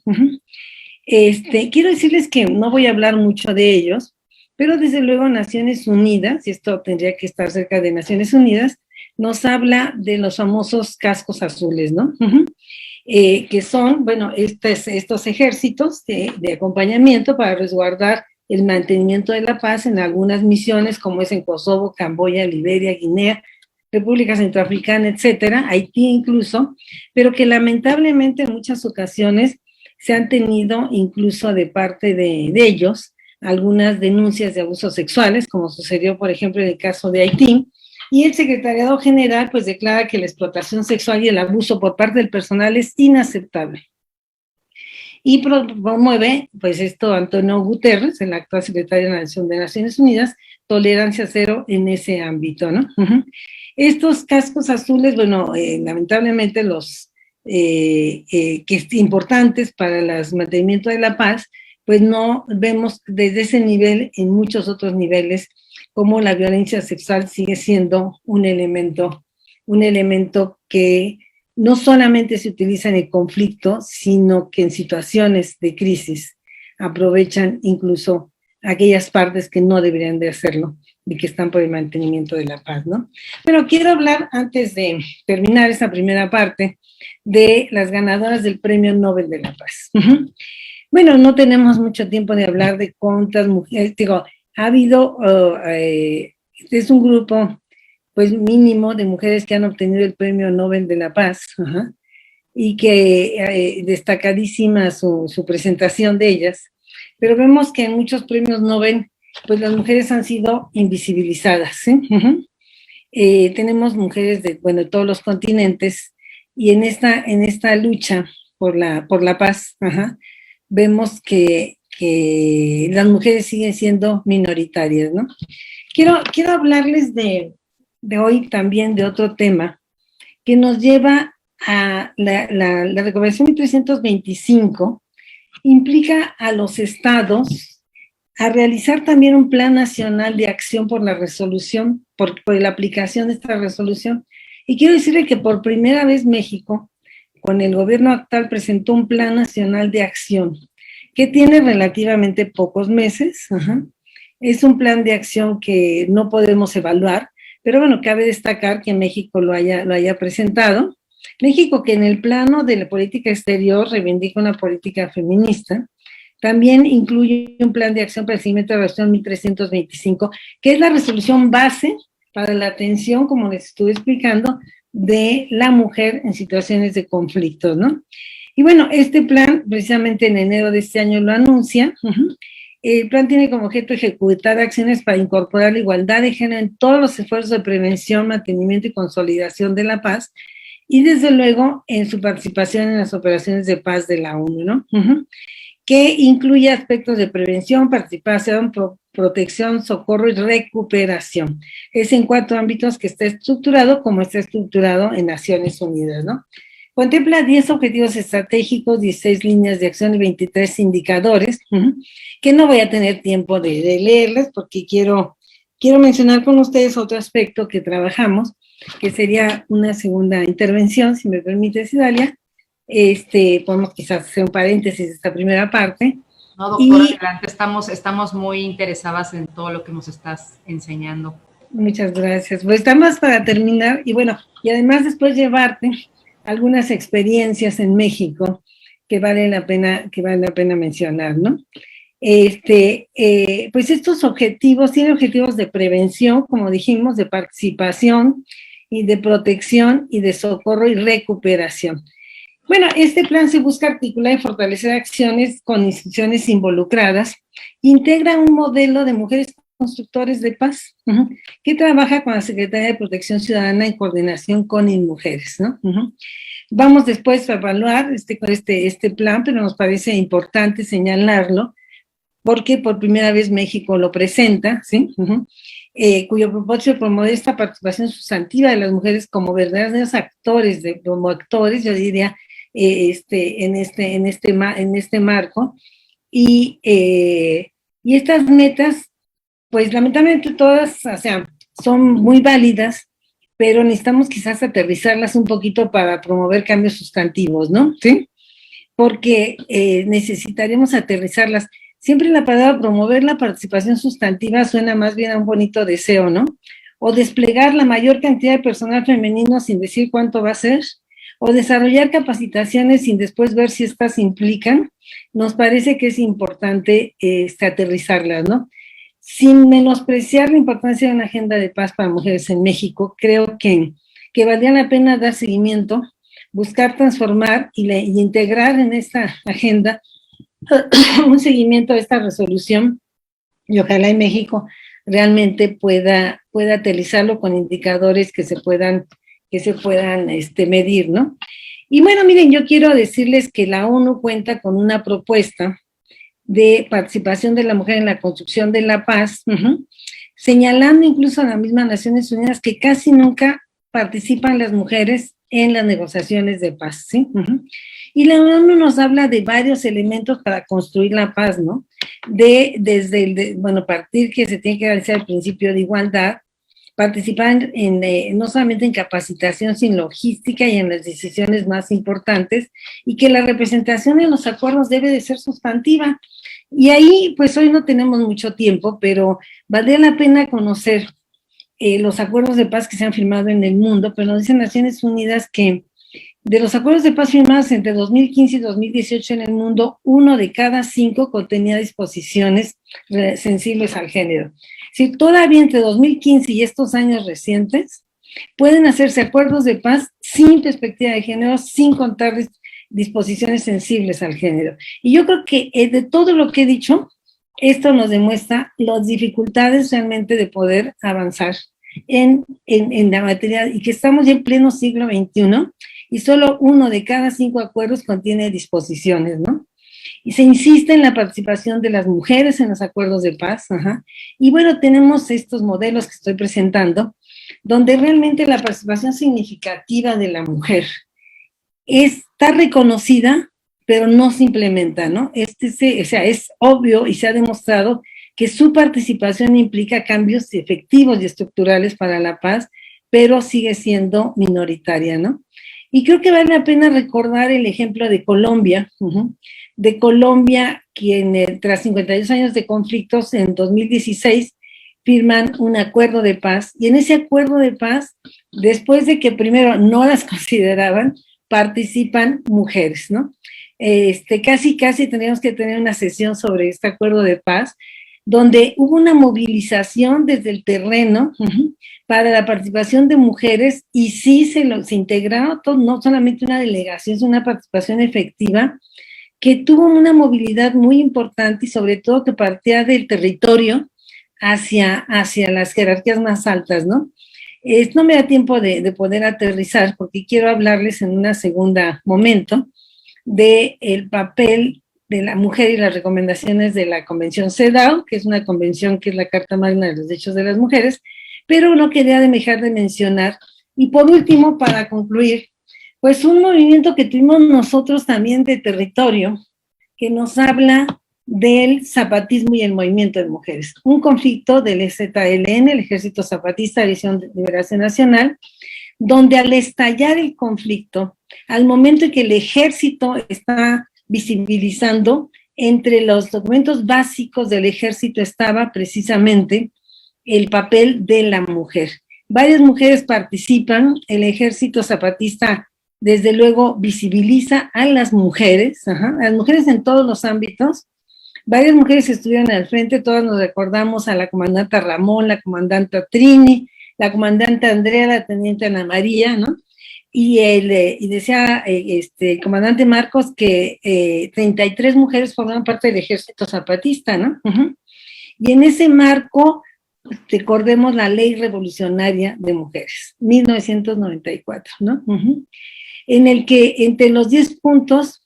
Quiero decirles que no voy a hablar mucho de ellos, pero desde luego Naciones Unidas, y esto tendría que estar cerca de Naciones Unidas, nos habla de los famosos cascos azules, ¿no? Que son, bueno, estos ejércitos de acompañamiento para resguardar el mantenimiento de la paz en algunas misiones, como es en Kosovo, Camboya, Liberia, Guinea, República Centroafricana, etcétera, Haití incluso, pero que lamentablemente en muchas ocasiones se han tenido incluso de parte de ellos algunas denuncias de abusos sexuales, como sucedió, por ejemplo, en el caso de Haití, y el Secretariado General pues declara que la explotación sexual y el abuso por parte del personal es inaceptable. Y promueve, pues esto, Antonio Guterres, el actual secretario de Naciones Unidas, tolerancia cero en ese ámbito, ¿no? Estos cascos azules, bueno, lamentablemente los que es importantes para el mantenimiento de la paz, pues no vemos desde ese nivel en muchos otros niveles cómo la violencia sexual sigue siendo un elemento que no solamente se utiliza en el conflicto, sino que en situaciones de crisis aprovechan incluso aquellas partes que no deberían de hacerlo y que están por el mantenimiento de la paz, ¿no? Pero quiero hablar, antes de terminar esta primera parte, de las ganadoras del Premio Nobel de la Paz. Bueno, no tenemos mucho tiempo de hablar de cuántas mujeres, digo, ha habido, es un grupo pues mínimo de mujeres que han obtenido el Premio Nobel de la Paz, y que destacadísima su presentación de ellas, pero vemos que en muchos premios Nobel, pues las mujeres han sido invisibilizadas, ¿sí? Tenemos mujeres de, bueno, todos los continentes, y en esta lucha por la paz, vemos que las mujeres siguen siendo minoritarias, ¿no? Quiero hablarles de hoy también de otro tema que nos lleva a la Recomendación 1325, implica a los estados a realizar también un plan nacional de acción por la resolución, por la aplicación de esta resolución. Y quiero decirle que por primera vez México, con el gobierno actual, presentó un plan nacional de acción que tiene relativamente pocos meses. Es un plan de acción que no podemos evaluar, pero bueno, cabe destacar que México lo haya presentado. México, que en el plano de la política exterior reivindica una política feminista, también incluye un plan de acción para el seguimiento de la resolución 1325, que es la resolución base para la atención, como les estuve explicando, de la mujer en situaciones de conflicto, ¿no? Y bueno, este plan, precisamente en enero de este año lo anuncia. El plan tiene como objeto ejecutar acciones para incorporar la igualdad de género en todos los esfuerzos de prevención, mantenimiento y consolidación de la paz, y desde luego en su participación en las operaciones de paz de la ONU, ¿no? Que incluye aspectos de prevención, participación, protección, socorro y recuperación. Es en 4 ámbitos que está estructurado como está estructurado en Naciones Unidas, ¿no? Contempla 10 objetivos estratégicos, 16 líneas de acción y 23 indicadores, que no voy a tener tiempo de leerles porque quiero mencionar con ustedes otro aspecto que trabajamos, que sería una segunda intervención, si me permite, Idalia. Podemos quizás hacer un paréntesis de esta primera parte. No, doctora, adelante, estamos muy interesadas en todo lo que nos estás enseñando. Muchas gracias. Pues estamos para terminar, y bueno, y además después llevarte algunas experiencias en México que vale la pena mencionar, ¿no? Pues estos objetivos tienen objetivos de prevención, como dijimos, de participación y de protección y de socorro y recuperación. Bueno, este plan se busca articular y fortalecer acciones con instituciones involucradas, integra un modelo de mujeres constructores de paz, que trabaja con la Secretaría de Protección Ciudadana en coordinación con InMujeres, ¿no? Vamos después a evaluar este plan, pero nos parece importante señalarlo, porque por primera vez México lo presenta, ¿sí? Cuyo propósito es promover esta participación sustantiva de las mujeres como verdaderos actores, como actores, yo diría, en este marco, y estas metas, pues lamentablemente todas, o sea, son muy válidas, pero necesitamos quizás aterrizarlas un poquito para promover cambios sustantivos, ¿no? Sí. Porque necesitaremos aterrizarlas. Siempre la palabra promover la participación sustantiva suena más bien a un bonito deseo, ¿no? O desplegar la mayor cantidad de personal femenino sin decir cuánto va a ser, o desarrollar capacitaciones sin después ver si estas implican. Nos parece que es importante aterrizarlas, ¿no? Sin menospreciar la importancia de una agenda de paz para mujeres en México, creo que valdría la pena dar seguimiento, buscar transformar y integrar en esta agenda un seguimiento de esta resolución, y ojalá en México realmente pueda aterrizarlo con indicadores que se puedan medir, ¿no? Y bueno, miren, yo quiero decirles que la ONU cuenta con una propuesta de participación de la mujer en la construcción de la paz, señalando incluso a las mismas Naciones Unidas que casi nunca participan las mujeres en las negociaciones de paz, ¿sí? Y la ONU nos habla de varios elementos para construir la paz, ¿no? Partir que se tiene que realizar el principio de igualdad, participar no solamente en capacitación, sino en logística y en las decisiones más importantes, y que la representación en los acuerdos debe de ser sustantiva. Y ahí, pues hoy no tenemos mucho tiempo, pero valdría la pena conocer los acuerdos de paz que se han firmado en el mundo, pero nos dicen Naciones Unidas que de los acuerdos de paz firmados entre 2015 y 2018 en el mundo, 1 de cada 5 contenía disposiciones sensibles al género. Si todavía entre 2015 y estos años recientes pueden hacerse acuerdos de paz sin perspectiva de género, sin contar disposiciones sensibles al género. Y yo creo que de todo lo que he dicho, esto nos demuestra las dificultades realmente de poder avanzar en la materia, y que estamos ya en pleno siglo XXI y solo 1 de cada 5 acuerdos contiene disposiciones, ¿no? Y se insiste en la participación de las mujeres en los acuerdos de paz, y bueno, tenemos estos modelos que estoy presentando, donde realmente la participación significativa de la mujer está reconocida, pero no se implementa, ¿no? Es obvio y se ha demostrado que su participación implica cambios efectivos y estructurales para la paz, pero sigue siendo minoritaria, ¿no? Y creo que vale la pena recordar el ejemplo de Colombia, quien tras 52 años de conflictos, en 2016, firman un acuerdo de paz, y en ese acuerdo de paz, después de que primero no las consideraban, participan mujeres, ¿no? Casi tendríamos que tener una sesión sobre este acuerdo de paz, donde hubo una movilización desde el terreno para la participación de mujeres, y sí se integraron, no solamente una delegación, sino una participación efectiva, que tuvo una movilidad muy importante y sobre todo que partía del territorio hacia las jerarquías más altas, ¿no? No me da tiempo de poder aterrizar, porque quiero hablarles en un segundo momento del papel de la mujer y las recomendaciones de la Convención CEDAW, que es una convención que es la Carta Magna de los Derechos de las Mujeres, pero no quería dejar de mencionar. Y por último, para concluir, pues un movimiento que tuvimos nosotros también de territorio, que nos habla del zapatismo y el movimiento de mujeres. Un conflicto del EZLN, el Ejército Zapatista de Liberación Nacional, donde al estallar el conflicto, al momento en que el ejército está visibilizando, entre los documentos básicos del ejército estaba precisamente el papel de la mujer. Varias mujeres participan, el Ejército Zapatista desde luego visibiliza a las mujeres en todos los ámbitos. Varias mujeres estuvieron al frente, todas nos recordamos a la comandante Ramón, la comandante Trini, la comandante Andrea, la teniente Ana María, ¿no? Y decía el comandante Marcos que 33 mujeres forman parte del Ejército Zapatista, ¿no? Y en ese marco, recordemos la Ley Revolucionaria de Mujeres, 1994, ¿no? En el que entre los 10 puntos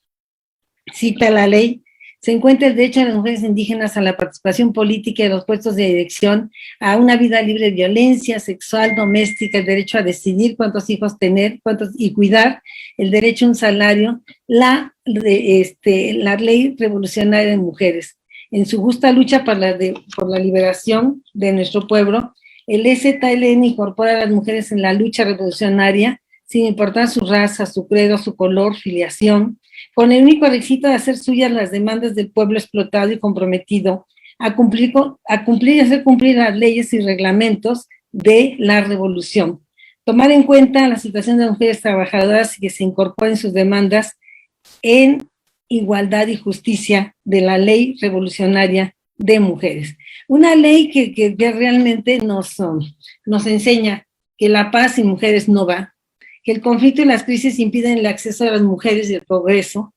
cita la ley se encuentra el derecho de las mujeres indígenas a la participación política y a los puestos de dirección, a una vida libre de violencia sexual, doméstica, el derecho a decidir cuántos hijos tener, cuántos y cuidar, el derecho a un salario, la ley revolucionaria de mujeres. En su justa lucha por la liberación de nuestro pueblo, el EZLN incorpora a las mujeres en la lucha revolucionaria, sin importar su raza, su credo, su color, filiación, con el único requisito de hacer suyas las demandas del pueblo explotado y comprometido a cumplir y hacer cumplir las leyes y reglamentos de la revolución. Tomar en cuenta la situación de las mujeres trabajadoras que se incorporen sus demandas en igualdad y justicia de la ley revolucionaria de mujeres. Una ley que realmente nos enseña que la paz sin mujeres no va, que el conflicto y las crisis impiden el acceso de las mujeres y el progreso,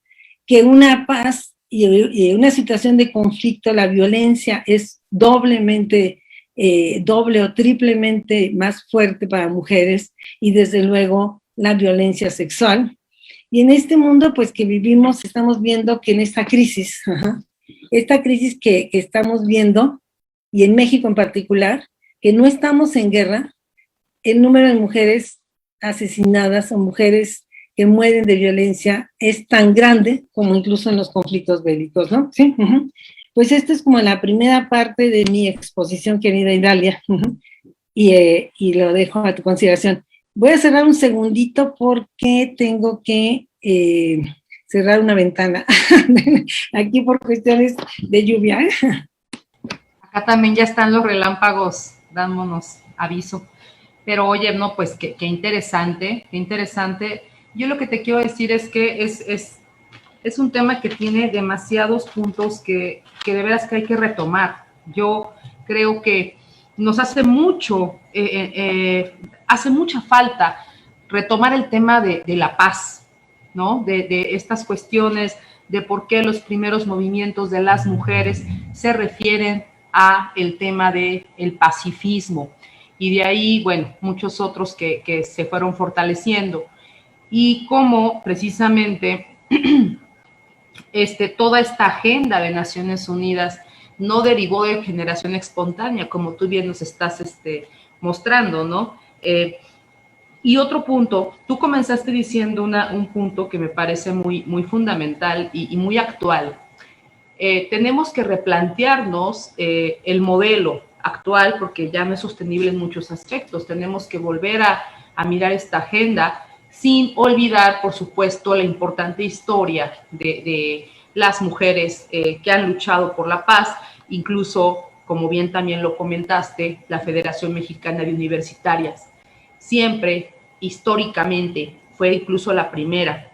que una paz y una situación de conflicto, la violencia es doble o triplemente más fuerte para mujeres, y desde luego la violencia sexual. Y en este mundo pues que vivimos, estamos viendo que en esta crisis, que estamos viendo, y en México en particular, que no estamos en guerra, el número de mujeres asesinadas o mujeres que mueren de violencia es tan grande como incluso en los conflictos bélicos, ¿no? Sí. Pues esta es como la primera parte de mi exposición, querida Idalia, y lo dejo a tu consideración. Voy a cerrar un segundito porque tengo que cerrar una ventana aquí por cuestiones de lluvia. Acá también ya están los relámpagos, dándonos aviso. Pero oye, no, pues qué interesante, qué interesante. Yo lo que te quiero decir es que es un tema que tiene demasiados puntos que de veras que hay que retomar. Yo creo que nos hace mucha falta retomar el tema de la paz, ¿no? De estas cuestiones de por qué los primeros movimientos de las mujeres se refieren a el tema del pacifismo. Y de ahí, bueno, muchos otros que se fueron fortaleciendo. Y cómo precisamente toda esta agenda de Naciones Unidas no derivó de generación espontánea, como tú bien nos estás mostrando, ¿no? Y otro punto, tú comenzaste diciendo un punto que me parece muy, muy fundamental y muy actual. Tenemos que replantearnos el modelo actual porque ya no es sostenible en muchos aspectos. Tenemos que volver a mirar esta agenda sin olvidar, por supuesto, la importante historia de las mujeres que han luchado por la paz, incluso, como bien también lo comentaste, la Federación Mexicana de Universitarias. Siempre, históricamente, fue incluso la primera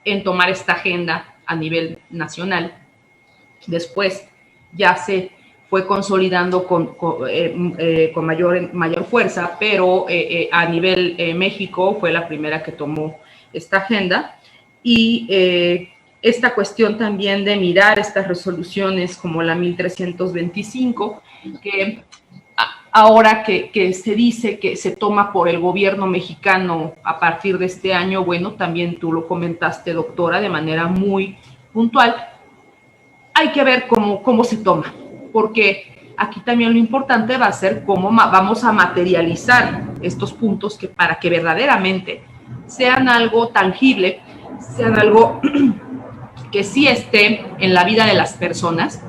en tomar esta agenda a nivel nacional. Después ya se fue consolidando con mayor fuerza, pero a nivel México fue la primera que tomó esta agenda. Y esta cuestión también de mirar estas resoluciones como la 1325, que ahora que se dice que se toma por el gobierno mexicano a partir de este año, bueno, también tú lo comentaste, doctora, de manera muy puntual, hay que ver cómo se toma, porque aquí también lo importante va a ser cómo vamos a materializar estos puntos para que verdaderamente sean algo tangible, sean algo que sí esté en la vida de las personas.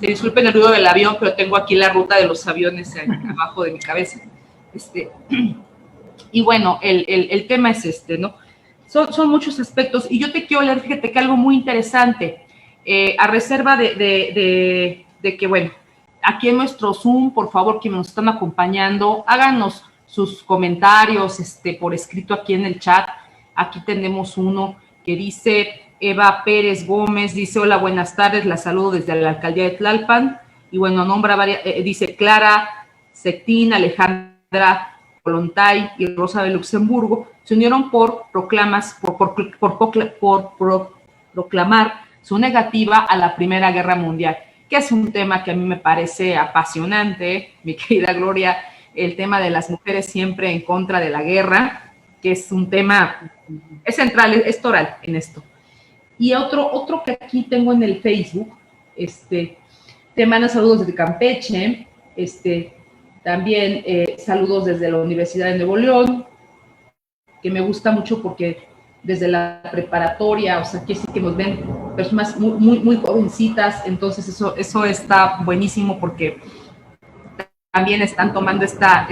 Disculpen el ruido del avión, pero tengo aquí la ruta de los aviones abajo de mi cabeza. Y bueno, el tema es ¿no? Son muchos aspectos, y yo te quiero leer, fíjate que algo muy interesante, a reserva de que, bueno, aquí en nuestro Zoom, por favor, quienes nos están acompañando, háganos sus comentarios por escrito aquí en el chat. Aquí tenemos uno que dice, Eva Pérez Gómez, dice, hola, buenas tardes, la saludo desde la alcaldía de Tlalpan, y bueno, nombra varias, dice Clara Sectín, Alejandra Colontay y Rosa de Luxemburgo, se unieron por proclamar su negativa a la Primera Guerra Mundial, que es un tema que a mí me parece apasionante, mi querida Gloria, el tema de las mujeres siempre en contra de la guerra, que es un tema, es central, es toral en esto. Y otro que aquí tengo en el Facebook, te manda saludos desde Campeche, también saludos desde la Universidad de Nuevo León, que me gusta mucho porque desde la preparatoria, o sea, que sí que nos ven personas muy jovencitas, entonces eso está buenísimo porque también están tomando esta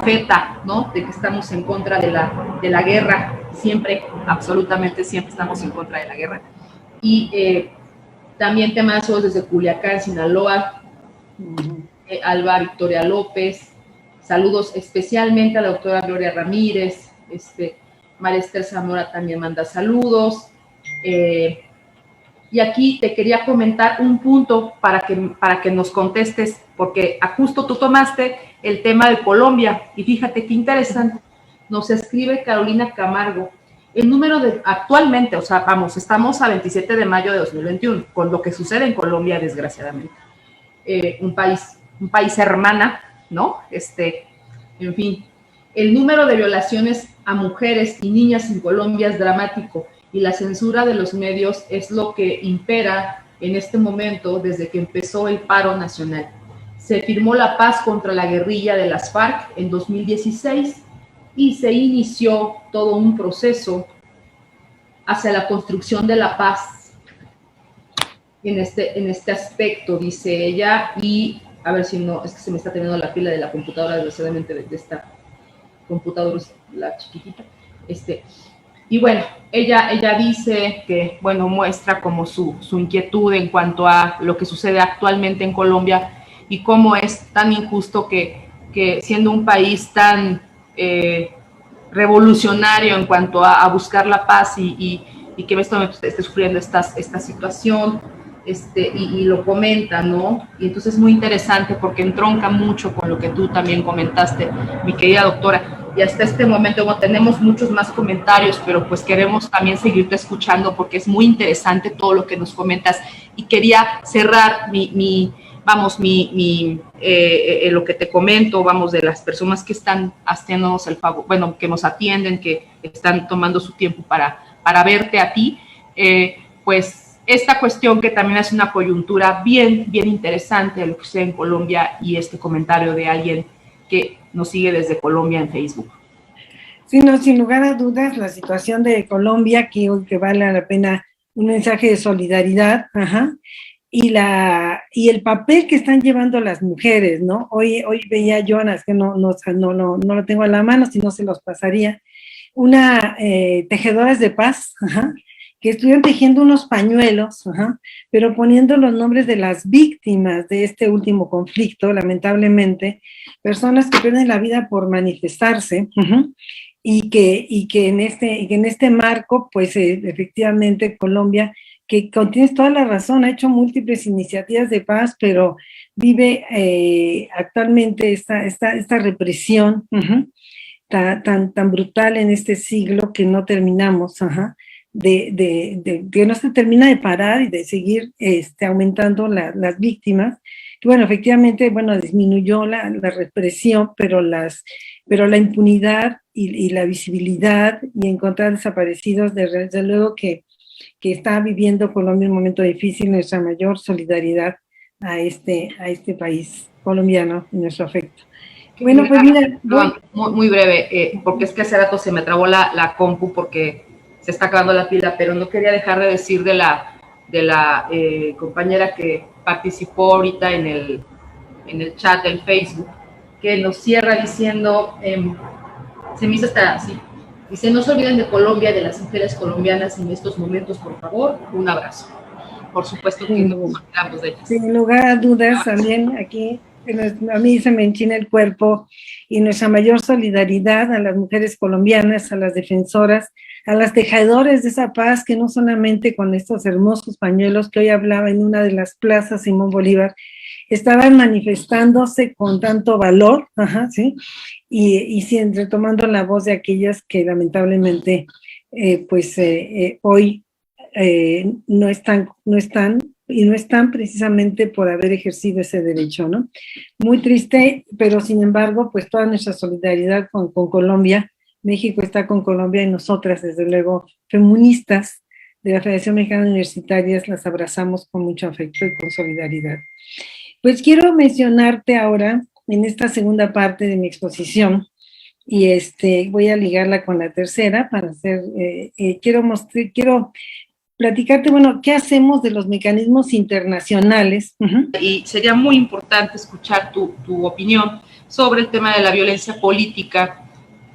feta, ¿no? De que estamos en contra de la guerra, siempre, absolutamente siempre estamos en contra de la guerra. Y también temas desde Culiacán, Sinaloa, Alba Victoria López, saludos especialmente a la doctora Gloria Ramírez, María Esther Zamora también manda saludos. Y aquí te quería comentar un punto para que nos contestes, porque justo tú tomaste el tema de Colombia, y fíjate qué interesante. Nos escribe Carolina Camargo, el número actualmente, o sea, vamos, estamos a 27 de mayo de 2021, con lo que sucede en Colombia, desgraciadamente. Un país hermana, ¿no? En fin, el número de violaciones a mujeres y niñas en Colombia es dramático, y la censura de los medios es lo que impera en este momento desde que empezó el paro nacional. Se firmó la paz contra la guerrilla de las FARC en 2016 y se inició todo un proceso hacia la construcción de la paz en este aspecto, dice ella. Y a ver si no, es que se me está teniendo la pila de la computadora, desgraciadamente, de esta computadora, la chiquitita. Y bueno, ella dice que, bueno, muestra como su inquietud en cuanto a lo que sucede actualmente en Colombia y cómo es tan injusto que siendo un país tan revolucionario en cuanto a buscar la paz y que en este momento esté sufriendo esta situación, y lo comenta, ¿no? Y entonces es muy interesante porque entronca mucho con lo que tú también comentaste, mi querida doctora. Y hasta este momento, bueno, tenemos muchos más comentarios, pero pues queremos también seguirte escuchando porque es muy interesante todo lo que nos comentas. Y quería cerrar lo que te comento, vamos, de las personas que están haciéndonos el favor, bueno, que nos atienden, que están tomando su tiempo para verte a ti, pues esta cuestión que también es una coyuntura bien interesante de lo que sucede en Colombia, y este comentario de alguien que nos sigue desde Colombia en Facebook. Sí, no, sin lugar a dudas, la situación de Colombia, que vale la pena un mensaje de solidaridad, y el papel que están llevando las mujeres, ¿no? Hoy veía yo, es que no lo tengo a la mano, si no se los pasaría, una tejedoras de paz, que estuvieron tejiendo unos pañuelos, pero poniendo los nombres de las víctimas de este último conflicto, lamentablemente, personas que pierden la vida por manifestarse, y que en este marco, pues efectivamente Colombia, que tienes toda la razón, ha hecho múltiples iniciativas de paz, pero vive actualmente esta represión tan brutal en este siglo que no terminamos, que no se termina de parar y de seguir aumentando las víctimas. Y bueno, efectivamente, disminuyó la represión, pero la impunidad y la visibilidad y encontrar desaparecidos, desde luego que está viviendo Colombia un momento difícil. Nuestra mayor solidaridad a este país colombiano y nuestro afecto. Bueno, pues mira, muy breve, porque es que hace rato se me trabó la compu porque se está acabando la pila, pero no quería dejar de decir de la compañera que participó ahorita en el chat del Facebook, que nos cierra diciendo, se me hizo hasta así, dice: no se olviden de Colombia, de las mujeres colombianas en estos momentos, por favor, un abrazo. Por supuesto que no nos olvidamos de ellas. Sin lugar a dudas, también aquí a mí se me enchina el cuerpo, y nuestra mayor solidaridad a las mujeres colombianas, a las defensoras, a las tejedores de esa paz, que no solamente con estos hermosos pañuelos que hoy hablaba en una de las plazas Simón Bolívar, estaban manifestándose con tanto valor, ¿sí? Y retomando la voz de aquellas que lamentablemente hoy no están precisamente por haber ejercido ese derecho, ¿no? Muy triste, pero sin embargo, pues toda nuestra solidaridad con Colombia. México está con Colombia, y nosotras, desde luego, feministas de la Federación Mexicana de Universitarias las abrazamos con mucho afecto y con solidaridad. Pues quiero mencionarte ahora, en esta segunda parte de mi exposición, y voy a ligarla con la tercera para hacer, quiero platicarte, bueno, ¿qué hacemos de los mecanismos internacionales? Y sería muy importante escuchar tu opinión sobre el tema de la violencia política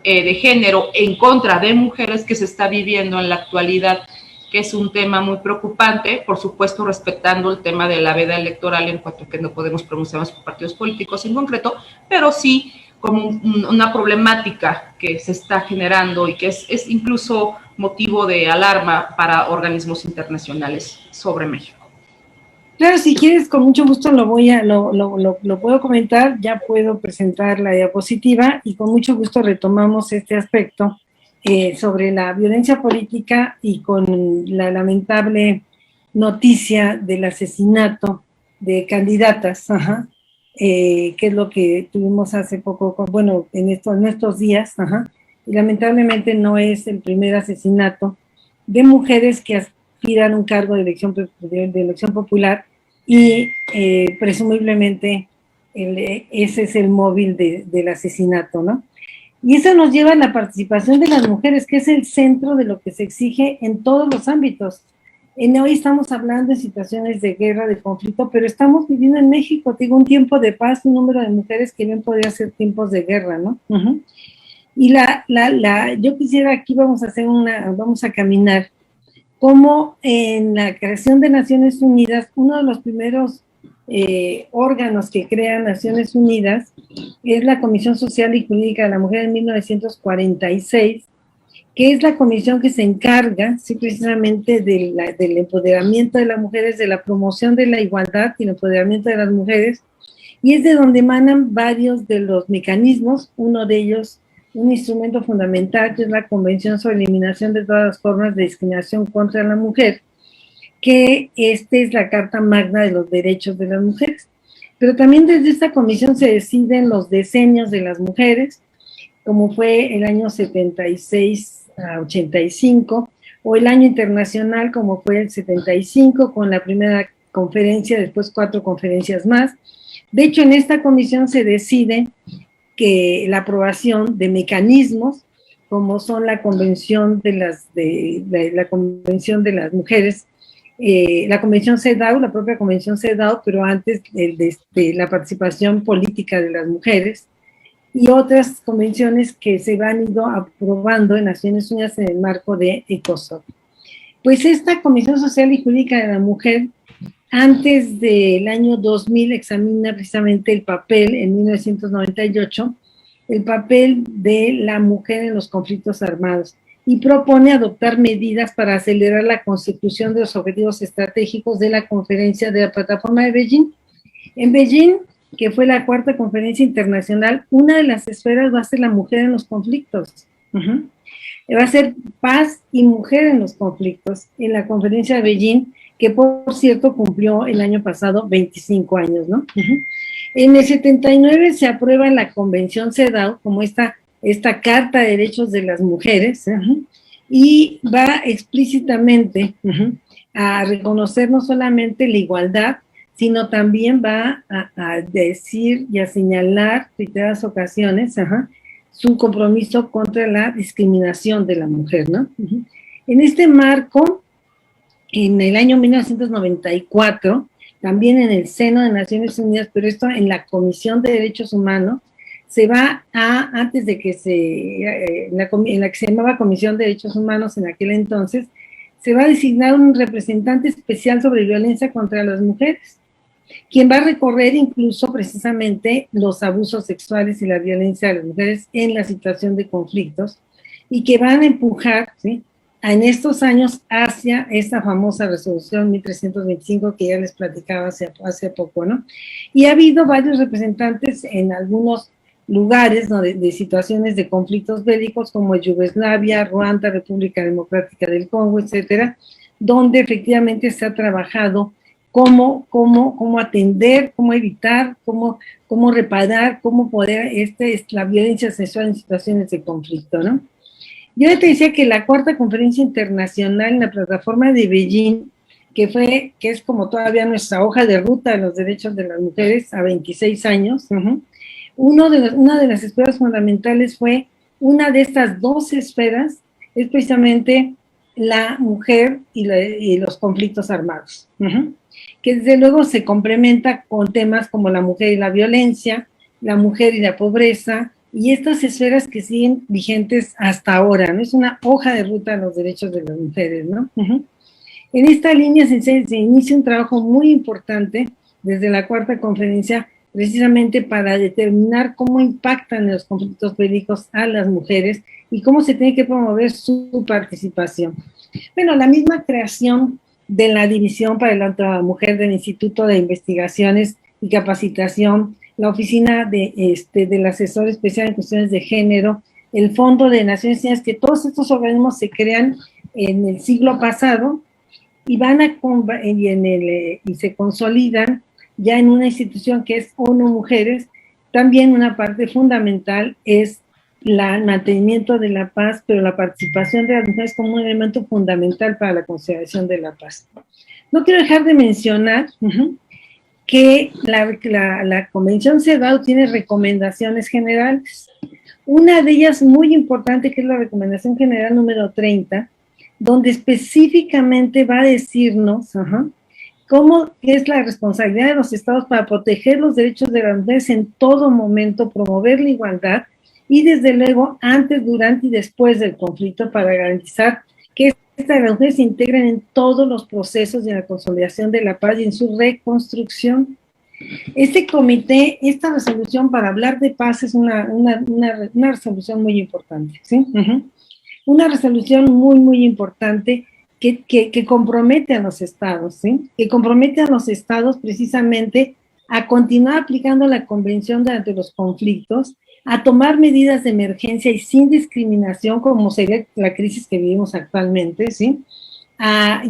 de género en contra de mujeres que se está viviendo en la actualidad, que es un tema muy preocupante, por supuesto respetando el tema de la veda electoral en cuanto a que no podemos pronunciarnos por partidos políticos en concreto, pero sí como una problemática que se está generando y que es incluso motivo de alarma para organismos internacionales sobre México. Claro, si quieres, con mucho gusto lo puedo comentar, ya puedo presentar la diapositiva y con mucho gusto retomamos este aspecto sobre la violencia política y con la lamentable noticia del asesinato de candidatas, que es lo que tuvimos hace poco, bueno, en estos días, y lamentablemente no es el primer asesinato de mujeres que aspiran a un cargo de elección popular y presumiblemente ese es el móvil del asesinato, ¿no? Y eso nos lleva a la participación de las mujeres, que es el centro de lo que se exige en todos los ámbitos. Hoy estamos hablando de situaciones de guerra, de conflicto, pero estamos viviendo en México, digo, un tiempo de paz, un número de mujeres que bien podría ser tiempos de guerra, ¿no? Y yo quisiera, aquí vamos a caminar, como en la creación de Naciones Unidas, uno de los primeros órganos que crea Naciones Unidas es la Comisión Social y Jurídica de la Mujer en 1946, que es la comisión que se encarga, sí, precisamente del empoderamiento de las mujeres, de la promoción de la igualdad y el empoderamiento de las mujeres, y es de donde emanan varios de los mecanismos, uno de ellos, un instrumento fundamental, que es la Convención sobre Eliminación de todas las formas de discriminación contra la mujer, que es la Carta Magna de los Derechos de las Mujeres. Pero también desde esta comisión se deciden los decenios de las mujeres, como fue el año 76 a 85, o el año internacional, como fue el 75, con la primera conferencia, después 4 conferencias más. De hecho, en esta comisión se decide que la aprobación de mecanismos, como son la Convención de la Convención de las Mujeres, la Convención CEDAW, la propia Convención CEDAW, pero antes de la participación política de las mujeres, y otras convenciones que se han ido aprobando en Naciones Unidas en el marco de ECOSOC. Pues esta Comisión Social y Jurídica de la Mujer, antes del año 2000, examina precisamente el papel, en 1998, el papel de la mujer en los conflictos armados y propone adoptar medidas para acelerar la consecución de los objetivos estratégicos de la conferencia de la Plataforma de Beijing. En Beijing, que fue la 4ª conferencia internacional, una de las esferas va a ser la mujer en los conflictos. Va a ser paz y mujer en los conflictos en la conferencia de Beijing, que por cierto cumplió el año pasado 25 años, ¿no? En el 79 se aprueba la Convención CEDAW como esta Carta de Derechos de las Mujeres, y va explícitamente a reconocer no solamente la igualdad, sino también va a decir y a señalar en reiteradas ocasiones su compromiso contra la discriminación de la mujer, ¿no? En este marco, en el año 1994, también en el seno de Naciones Unidas, pero esto en la Comisión de Derechos Humanos, se va antes de que en la que se llamaba Comisión de Derechos Humanos en aquel entonces, se va a designar un representante especial sobre violencia contra las mujeres, quien va a recorrer incluso precisamente los abusos sexuales y la violencia de las mujeres en la situación de conflictos, y que van a empujar, ¿sí?, en estos años hacia esta famosa resolución 1325 que ya les platicaba hace poco, ¿no? Y ha habido varios representantes en algunos lugares, ¿no?, de situaciones de conflictos bélicos como Yugoslavia, Ruanda, República Democrática del Congo, etcétera, donde efectivamente se ha trabajado cómo atender, cómo evitar, cómo reparar, cómo poder, la violencia sexual en situaciones de conflicto, ¿no? Yo ya te decía que la cuarta conferencia internacional en la plataforma de Beijing, que es como todavía nuestra hoja de ruta de los derechos de las mujeres a 26 años, una de las esferas fundamentales fue, una de estas dos esferas es precisamente la mujer y los conflictos armados, que desde luego se complementa con temas como la mujer y la violencia, la mujer y la pobreza, y estas esferas que siguen vigentes hasta ahora, ¿no? Es una hoja de ruta de los derechos de las mujeres, ¿no? En esta línea se inicia un trabajo muy importante desde la cuarta conferencia, precisamente para determinar cómo impactan los conflictos bélicos a las mujeres y cómo se tiene que promover su participación. Bueno, la misma creación de la División para el Alto de la Mujer del Instituto de Investigaciones y Capacitación, la Oficina del Asesor Especial en Cuestiones de Género, el Fondo de Naciones Unidas, que todos estos organismos se crean en el siglo pasado y y se consolidan ya en una institución que es ONU Mujeres. También una parte fundamental es el mantenimiento de la paz, pero la participación de las mujeres como un elemento fundamental para la consideración de la paz. No quiero dejar de mencionar que la Convención CEDAW tiene recomendaciones generales. Una de ellas muy importante, que es la Recomendación General número 30, donde específicamente va a decirnos cómo es la responsabilidad de los estados para proteger los derechos de las mujeres en todo momento, promover la igualdad y desde luego antes, durante y después del conflicto, para garantizar que estas mujeres se integren en todos los procesos de la consolidación de la paz y en su reconstrucción. Este comité, esta resolución para hablar de paz es una resolución muy importante, ¿sí? Una resolución muy, muy importante que compromete a los estados, ¿sí? Que compromete a los estados precisamente a continuar aplicando la Convención durante los conflictos, a tomar medidas de emergencia y sin discriminación, como sería la crisis que vivimos actualmente, ¿sí?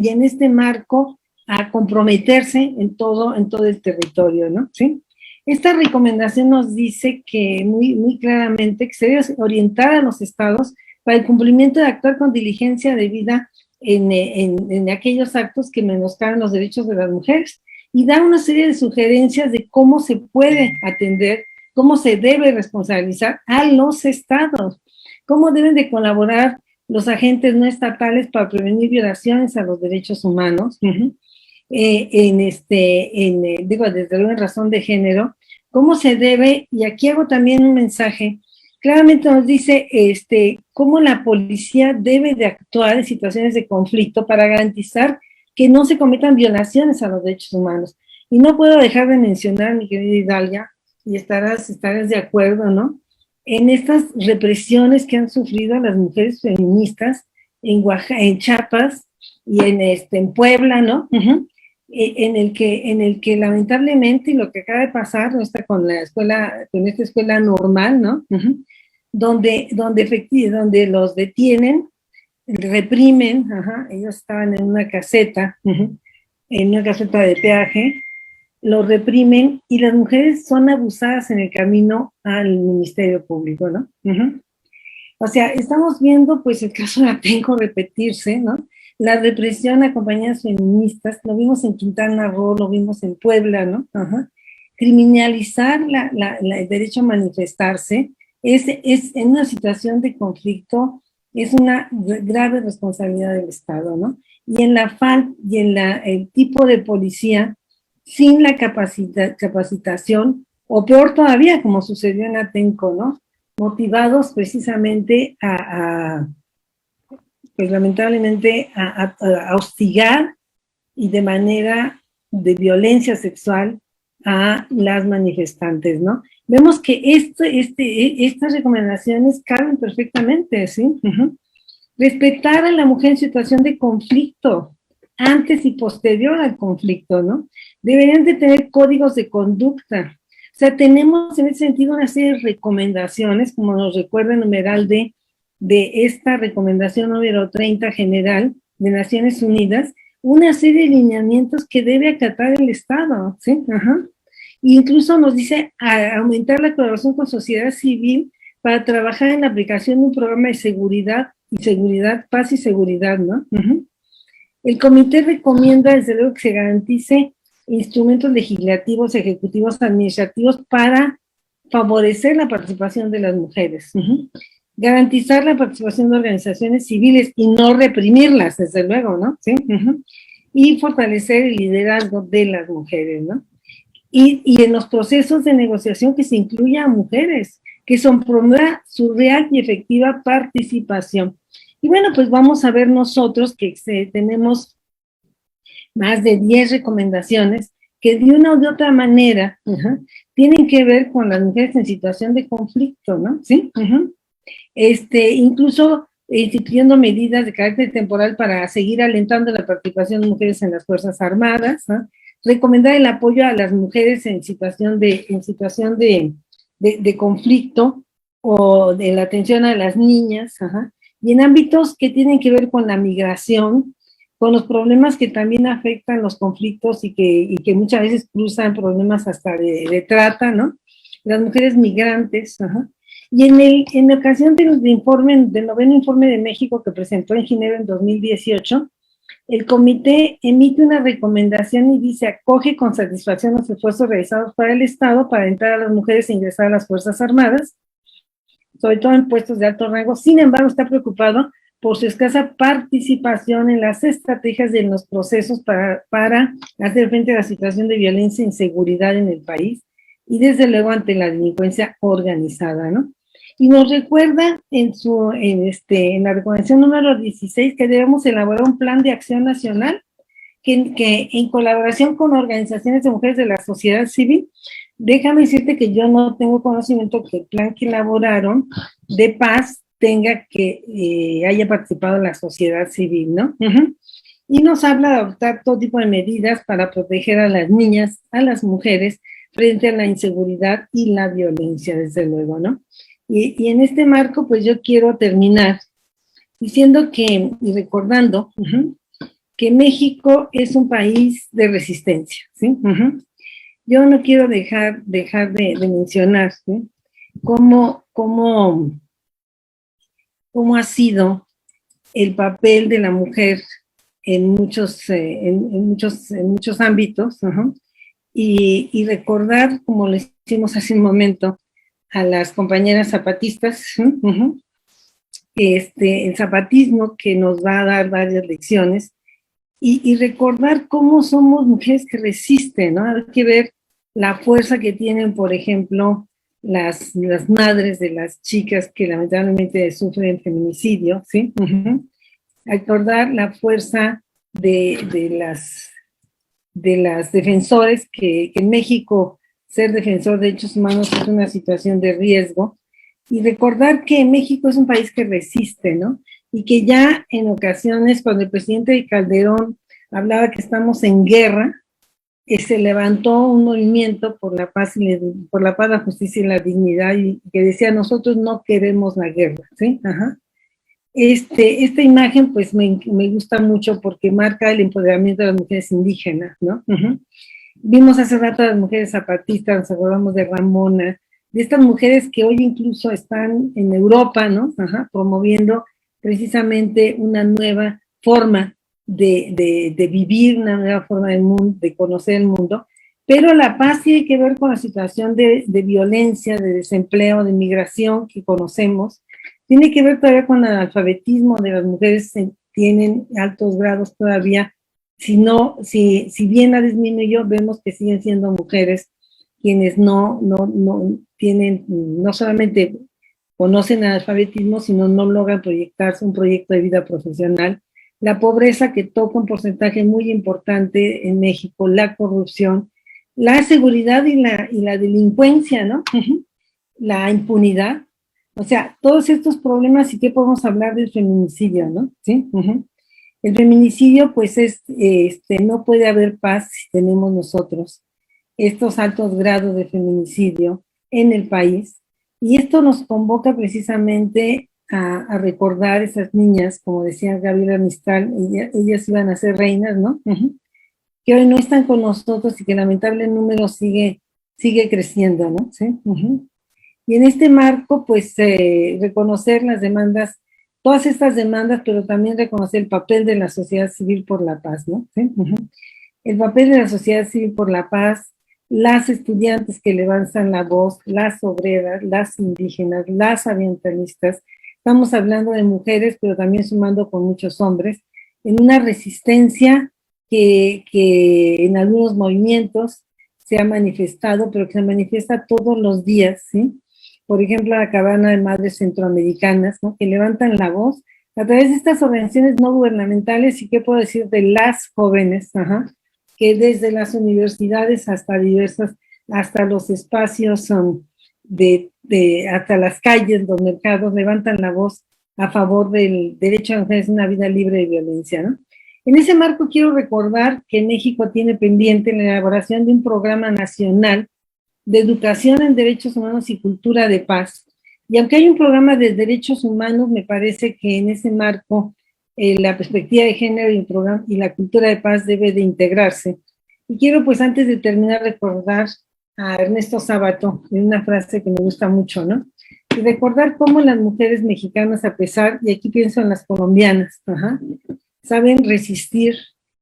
Y en este marco, a comprometerse en todo el territorio, ¿no? ¿Sí? Esta recomendación nos dice que muy, muy claramente que se debe orientar a los estados para el cumplimiento de actuar con diligencia debida en aquellos actos que menoscaban los derechos de las mujeres y dar una serie de sugerencias de cómo se puede atender, cómo se debe responsabilizar a los estados, cómo deben de colaborar los agentes no estatales para prevenir violaciones a los derechos humanos, digo, desde luego en razón de género, cómo se debe, y aquí hago también un mensaje, claramente nos dice cómo la policía debe de actuar en situaciones de conflicto para garantizar que no se cometan violaciones a los derechos humanos. Y no puedo dejar de mencionar, mi querida Idalia, y estarás de acuerdo, ¿no? En estas represiones que han sufrido las mujeres feministas en Chiapas y en Puebla, ¿no? En el que lamentablemente, lo que acaba de pasar, ¿no? Está con esta escuela normal, ¿no? Donde los detienen, reprimen, ellos estaban en una caseta, en una caseta de peaje, los reprimen y las mujeres son abusadas en el camino al Ministerio Público, ¿no? O sea, estamos viendo pues el caso de Atenco repetirse, ¿no? La represión a compañeras feministas, lo vimos en Quintana Roo, lo vimos en Puebla, ¿no? Criminalizar el derecho a manifestarse es en una situación de conflicto, es una grave responsabilidad del Estado, ¿no? Y en el tipo de policía sin la capacitación, o peor todavía, como sucedió en Atenco, ¿no? Motivados precisamente pues lamentablemente a hostigar y de manera de violencia sexual a las manifestantes, ¿no? Vemos que estas recomendaciones caben perfectamente, ¿sí? Respetar a la mujer en situación de conflicto, antes y posterior al conflicto, ¿no? Deberían de tener códigos de conducta. O sea, tenemos en ese sentido una serie de recomendaciones, como nos recuerda el numeral de esta recomendación número 30 general de Naciones Unidas, una serie de lineamientos que debe acatar el Estado, ¿sí? Incluso nos dice aumentar la colaboración con sociedad civil para trabajar en la aplicación de un programa de seguridad y seguridad, paz y seguridad, ¿no? El comité recomienda, desde luego, que se garantice instrumentos legislativos, ejecutivos, administrativos para favorecer la participación de las mujeres, garantizar la participación de organizaciones civiles y no reprimirlas, desde luego, ¿no? ¿Sí? Y fortalecer el liderazgo de las mujeres, ¿no? Y en los procesos de negociación que se incluya a mujeres, que son promueva su real y efectiva participación. Y bueno, pues vamos a ver nosotros que tenemos más de 10 recomendaciones que de una u de otra manera tienen que ver con las mujeres en situación de conflicto, ¿no? ¿Sí? Incluso instituyendo medidas de carácter temporal para seguir alentando la participación de mujeres en las Fuerzas Armadas, ¿no? Recomendar el apoyo a las mujeres en situación de conflicto o de la atención a las niñas, y en ámbitos que tienen que ver con la migración, con los problemas que también afectan los conflictos y que muchas veces cruzan problemas hasta de trata, ¿no? Las mujeres migrantes, Y en la ocasión del noveno informe de México que presentó en Ginebra en 2018, el comité emite una recomendación y dice: acoge con satisfacción los esfuerzos realizados para el Estado para entrar a las mujeres e ingresar a las Fuerzas Armadas, sobre todo en puestos de alto rango. Sin embargo, está preocupado por su escasa participación en las estrategias y en los procesos para hacer frente a la situación de violencia e inseguridad en el país y desde luego ante la delincuencia organizada, ¿no? Y nos recuerda en la recomendación número 16 que debemos elaborar un plan de acción nacional que en colaboración con organizaciones de mujeres de la sociedad civil. Déjame decirte que yo no tengo conocimiento que el plan que elaboraron de paz haya participado la sociedad civil, ¿no? Y nos habla de adoptar todo tipo de medidas para proteger a las niñas, a las mujeres, frente a la inseguridad y la violencia, desde luego, ¿no? Y en este marco, pues yo quiero terminar diciendo y recordando que México es un país de resistencia, ¿sí? Yo no quiero dejar de mencionar, ¿sí? cómo ha sido el papel de la mujer en muchos ámbitos, y recordar, como les hicimos hace un momento, a las compañeras zapatistas, el zapatismo que nos va a dar varias lecciones, y recordar cómo somos mujeres que resisten, ¿no? Hay que ver la fuerza que tienen, por ejemplo, las madres de las chicas que lamentablemente sufren feminicidio, ¿sí? Recordar la fuerza de las defensores, que en México ser defensor de derechos humanos es una situación de riesgo, y recordar que México es un país que resiste, ¿no? Y que ya en ocasiones, cuando el presidente Calderón hablaba que estamos en guerra, se levantó un movimiento por la paz, la justicia y la dignidad, y que decía: nosotros no queremos la guerra, ¿sí? Esta imagen pues me gusta mucho porque marca el empoderamiento de las mujeres indígenas, ¿no? Vimos hace rato a las mujeres zapatistas, nos acordamos de Ramona, de estas mujeres que hoy incluso están en Europa, ¿no? Promoviendo precisamente una nueva forma de vivir, una nueva forma del mundo, de conocer el mundo. Pero la paz tiene que ver con la situación de violencia, de desempleo, de migración que conocemos. Tiene que ver todavía con el analfabetismo de las mujeres, tienen altos grados todavía. Si bien ha disminuido, vemos que siguen siendo mujeres quienes no solamente conocen el analfabetismo, sino no logran proyectarse un proyecto de vida profesional. La pobreza, que toca un porcentaje muy importante en México, la corrupción, la seguridad y la delincuencia, ¿no? La impunidad. O sea, todos estos problemas. ¿Y qué podemos hablar del feminicidio, no? ¿Sí? El feminicidio, pues, no puede haber paz si tenemos nosotros estos altos grados de feminicidio en el país. Y esto nos convoca precisamente a recordar esas niñas, como decía Gabriela Mistral, ellas iban a ser reinas, ¿no? Que hoy no están con nosotros y que lamentable número sigue creciendo, ¿no? ¿Sí? Y en este marco, pues, reconocer las demandas todas estas demandas, pero también reconocer el papel de la sociedad civil por la paz, ¿no? ¿Sí? El papel de la sociedad civil por la paz, las estudiantes que levantan la voz, las obreras, las indígenas, las ambientalistas. Estamos hablando de mujeres, pero también sumando con muchos hombres, en una resistencia que en algunos movimientos se ha manifestado, pero que se manifiesta todos los días, ¿sí? Por ejemplo, la Caravana de Madres Centroamericanas, ¿no? Que levantan la voz a través de estas organizaciones no gubernamentales, y qué puedo decir de las jóvenes, que desde las universidades hasta hasta los espacios hasta las calles, los mercados, levantan la voz a favor del derecho a una vida libre de violencia, ¿no? En ese marco quiero recordar que México tiene pendiente la elaboración de un programa nacional de educación en derechos humanos y cultura de paz. Y aunque hay un programa de derechos humanos, me parece que en ese marco la perspectiva de género y la cultura de paz debe de integrarse. Y quiero, pues, antes de terminar, recordar a Ernesto Sábato en una frase que me gusta mucho, ¿no? Y recordar cómo las mujeres mexicanas, a pesar, y aquí pienso en las colombianas, saben resistir.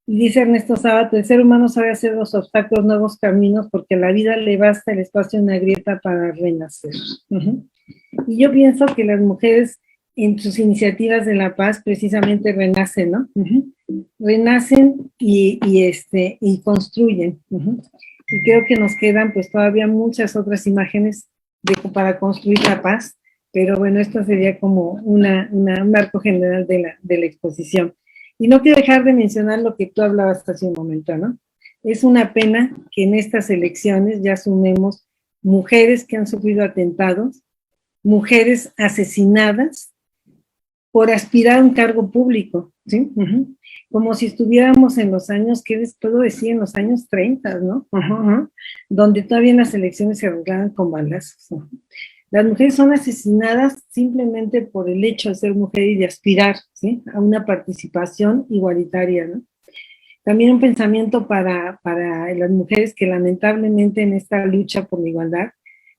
Y dice Ernesto Sábato, el ser humano sabe hacer los obstáculos nuevos caminos porque a la vida le basta el espacio en una grieta para renacer. Y yo pienso que las mujeres en sus iniciativas de la paz precisamente renacen, ¿no? Renacen y construyen. Y creo que nos quedan pues todavía muchas otras imágenes para construir la paz, pero bueno, esto sería como un marco general de la exposición. Y no quiero dejar de mencionar lo que tú hablabas hace un momento, ¿no? Es una pena que en estas elecciones ya sumemos mujeres que han sufrido atentados, mujeres asesinadas por aspirar a un cargo público, ¿sí? Como si estuviéramos en los años, ¿qué les puedo decir? En los años 30, ¿no? Donde todavía las elecciones se arreglaban con balazos, ¿no? Las mujeres son asesinadas simplemente por el hecho de ser mujer y de aspirar, ¿sí?, a una participación igualitaria, ¿no? También un pensamiento para las mujeres que lamentablemente en esta lucha por la igualdad,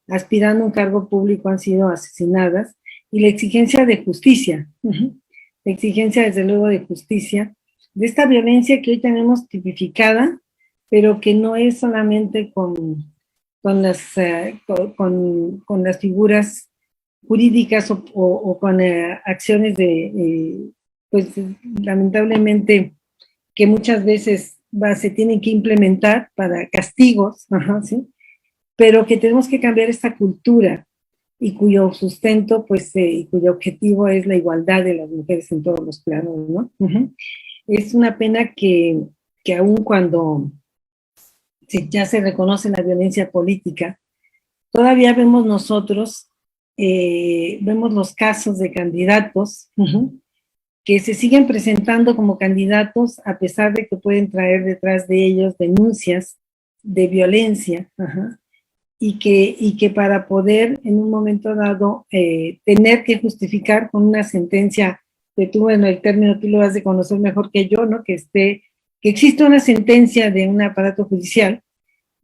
aspirando a un cargo público, han sido asesinadas, y la exigencia de justicia, la exigencia desde luego de justicia, de esta violencia que hoy tenemos tipificada, pero que no es solamente con las figuras jurídicas o con acciones pues lamentablemente que muchas veces se tienen que implementar para castigos, ¿sí? Pero que tenemos que cambiar esta cultura y cuyo sustento, pues, y cuyo objetivo es la igualdad de las mujeres en todos los planos, ¿no? Es una pena que aun cuando ya se reconoce la violencia política, todavía vemos nosotros, vemos los casos de candidatos que se siguen presentando como candidatos a pesar de que pueden traer detrás de ellos denuncias de violencia, y que para poder en un momento dado tener que justificar con una sentencia, que tú, bueno, el término tú lo has de conocer mejor que yo, ¿no? Que existe una sentencia de un aparato judicial,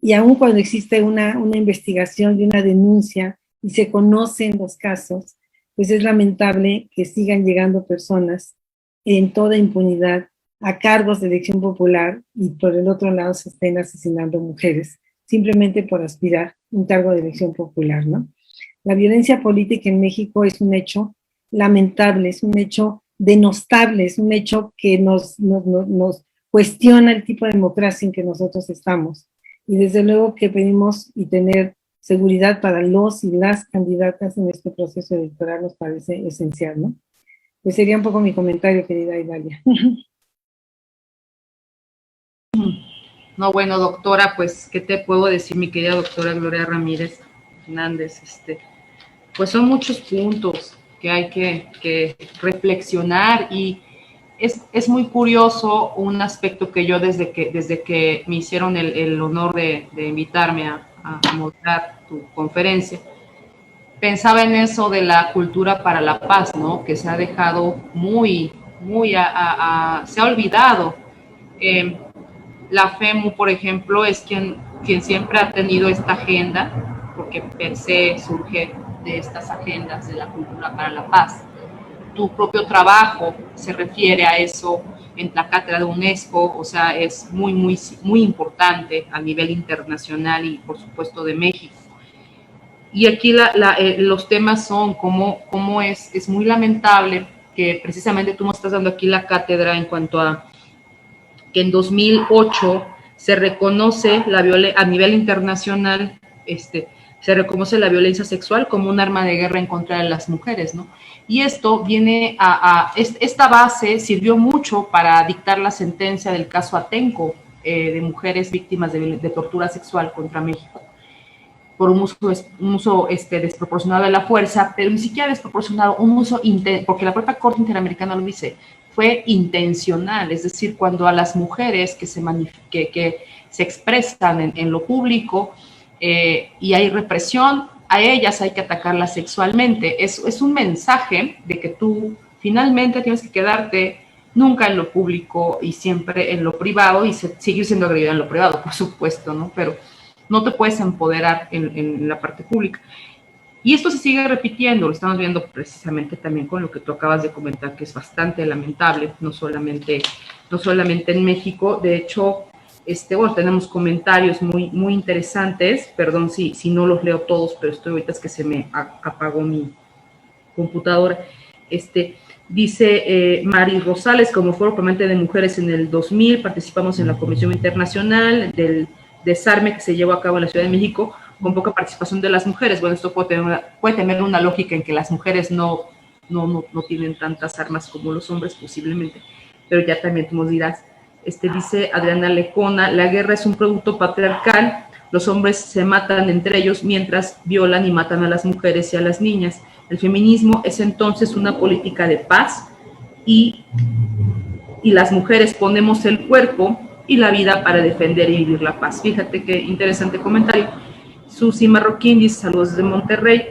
y aun cuando existe una investigación y una denuncia y se conocen los casos, pues es lamentable que sigan llegando personas en toda impunidad a cargos de elección popular, y por el otro lado se estén asesinando mujeres simplemente por aspirar a un cargo de elección popular, ¿no? La violencia política en México es un hecho lamentable, es un hecho denostable, es un hecho que nos cuestiona el tipo de democracia en que nosotros estamos. Y desde luego que pedimos y tener seguridad para los y las candidatas en este proceso electoral nos parece esencial, ¿no? Pues sería un poco mi comentario, querida Idalia. No, bueno, doctora, pues, ¿qué te puedo decir, mi querida doctora Gloria Ramírez Hernández? Pues son muchos puntos que hay que reflexionar, y es muy curioso un aspecto que yo desde que me hicieron el honor de invitarme a moderar tu conferencia, pensaba en eso de la cultura para la paz, ¿no? Que se ha dejado se ha olvidado. La FEMU, por ejemplo, es quien siempre ha tenido esta agenda, porque per se surge de estas agendas de la cultura para la paz. tu propio trabajo se refiere a eso en la cátedra de UNESCO, o sea, es muy, muy, muy importante a nivel internacional y por supuesto de México. Y aquí los temas son cómo es muy lamentable que precisamente tú nos estás dando aquí la cátedra en cuanto a que en 2008 se reconoce a nivel internacional, se reconoce la violencia sexual como un arma de guerra en contra de las mujeres, ¿no? Y esto viene esta base sirvió mucho para dictar la sentencia del caso Atenco, de mujeres víctimas de tortura sexual contra México, por un uso desproporcionado de la fuerza, pero ni siquiera desproporcionado, un uso, porque la propia Corte Interamericana lo dice, fue intencional, es decir, cuando a las mujeres que se expresan en lo público y hay represión, a ellas hay que atacarlas sexualmente. Es un mensaje de que tú finalmente tienes que quedarte nunca en lo público y siempre en lo privado y seguir siendo agredida en lo privado, por supuesto, ¿no? Pero no te puedes empoderar en la parte pública. Y esto se sigue repitiendo, lo estamos viendo precisamente también con lo que tú acabas de comentar, que es bastante lamentable, no solamente en México. De hecho, bueno, tenemos comentarios muy, muy interesantes, perdón si no los leo todos, pero estoy ahorita es que se me apagó mi computadora. Dice Mari Rosales, como Foro Permanente de Mujeres en el 2000, participamos en la Comisión Internacional del Desarme que se llevó a cabo en la Ciudad de México, con poca participación de las mujeres. Bueno, esto puede tener una lógica en que las mujeres no tienen tantas armas como los hombres, posiblemente, pero ya también tú nos dirás. Dice Adriana Lecona, la guerra es un producto patriarcal, los hombres se matan entre ellos mientras violan y matan a las mujeres y a las niñas. El feminismo es entonces una política de paz y las mujeres ponemos el cuerpo y la vida para defender y vivir la paz. Fíjate qué interesante comentario. Susi Marroquín dice saludos desde Monterrey,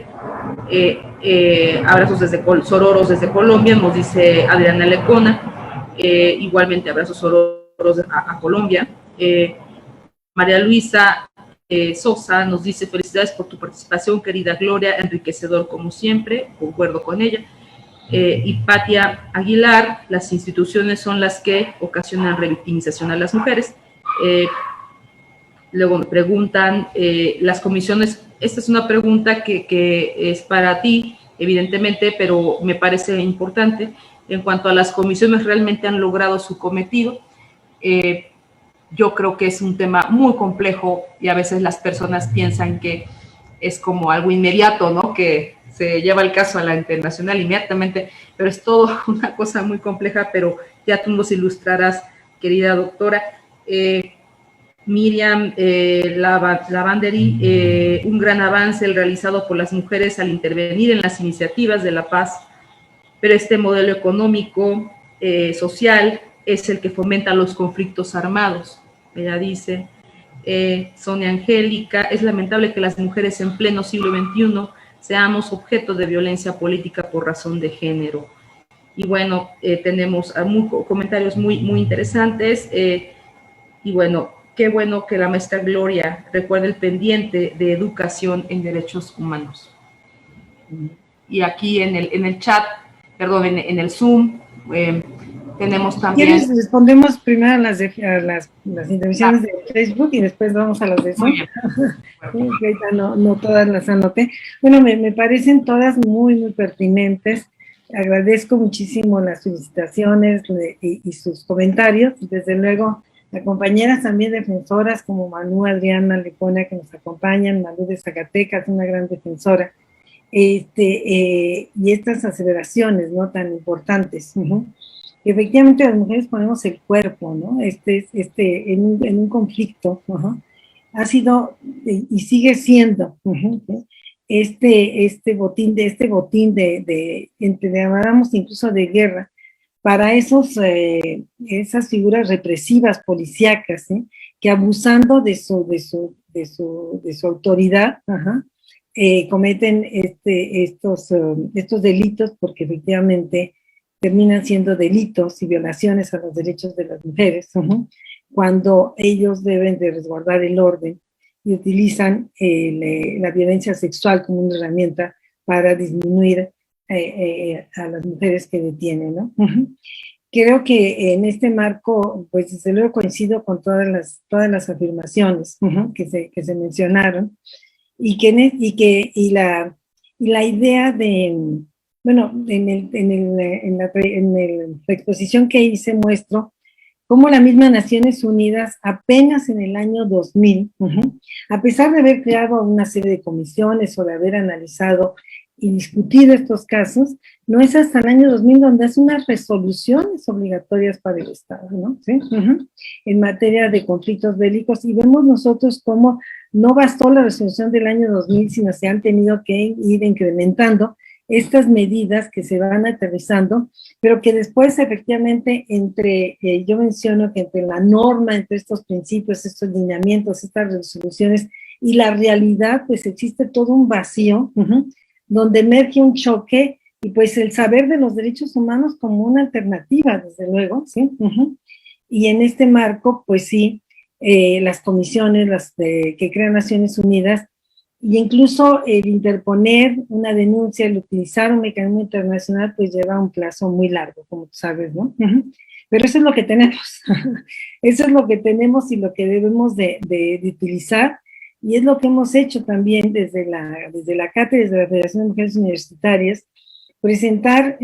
abrazos desde Sororos desde Colombia, nos dice Adriana Lecona, igualmente abrazos Sororos a Colombia. María Luisa Sosa nos dice felicidades por tu participación, querida Gloria, enriquecedor como siempre, concuerdo con ella. Y Patia Aguilar, las instituciones son las que ocasionan revictimización a las mujeres. Luego me preguntan, las comisiones, esta es una pregunta que es para ti, evidentemente, pero me parece importante. En cuanto a las comisiones, ¿realmente han logrado su cometido? Yo creo que es un tema muy complejo y a veces las personas piensan que es como algo inmediato, ¿no? Que se lleva el caso a la internacional inmediatamente, pero es todo una cosa muy compleja, pero ya tú nos ilustrarás, querida doctora. Miriam Lavanderi, un gran avance el realizado por las mujeres al intervenir en las iniciativas de la paz, pero este modelo económico, social, es el que fomenta los conflictos armados. Ella dice, Sonia Angélica, es lamentable que las mujeres en pleno siglo XXI seamos objeto de violencia política por razón de género. Y bueno, tenemos comentarios muy, muy interesantes. Y bueno, qué bueno que la maestra Gloria recuerde el pendiente de educación en derechos humanos. Y aquí en el chat, perdón, en el Zoom, tenemos también... ¿Quieres respondemos primero a las intervenciones de Facebook y después vamos a las de Zoom? Muy bien. No todas las anoté. Bueno, me parecen todas muy, muy pertinentes. Agradezco muchísimo las felicitaciones y sus comentarios. Desde luego, las compañeras también defensoras como Manu, Adriana Lecona, que nos acompañan, Manu de Zacatecas, una gran defensora. Y estas aceleraciones, ¿no?, tan importantes. Efectivamente, las mujeres ponemos el cuerpo, ¿no? En un conflicto, ha sido y sigue siendo este botín llamábamos incluso de guerra, para esas figuras represivas policíacas, que abusando de su autoridad, cometen estos delitos, porque efectivamente terminan siendo delitos y violaciones a los derechos de las mujeres, cuando ellos deben de resguardar el orden y utilizan la violencia sexual como una herramienta para disminuir a las mujeres que detienen, ¿no? Creo que en este marco, pues desde luego coincido con todas las afirmaciones que se mencionaron, y la idea de, bueno, en la exposición que hice muestro cómo la misma Naciones Unidas apenas en el año 2000, a pesar de haber creado una serie de comisiones o de haber analizado y discutido estos casos, no es hasta el año 2000 donde hace unas resoluciones obligatorias para el Estado, ¿no? ¿Sí? En materia de conflictos bélicos, y vemos nosotros cómo no bastó la resolución del año 2000, sino se han tenido que ir incrementando estas medidas que se van aterrizando, pero que después efectivamente yo menciono que entre la norma, entre estos principios, estos lineamientos, estas resoluciones y la realidad, pues existe todo un vacío, donde emerge un choque, y pues el saber de los derechos humanos como una alternativa, desde luego, ¿sí? Y en este marco, pues sí, las comisiones que crean Naciones Unidas, y incluso el interponer una denuncia, el utilizar un mecanismo internacional, pues lleva un plazo muy largo, como tú sabes, ¿no? Pero eso es lo que tenemos, eso es lo que tenemos y lo que debemos de utilizar, y es lo que hemos hecho también desde la cátedra, desde la Federación de Mujeres Universitarias, presentar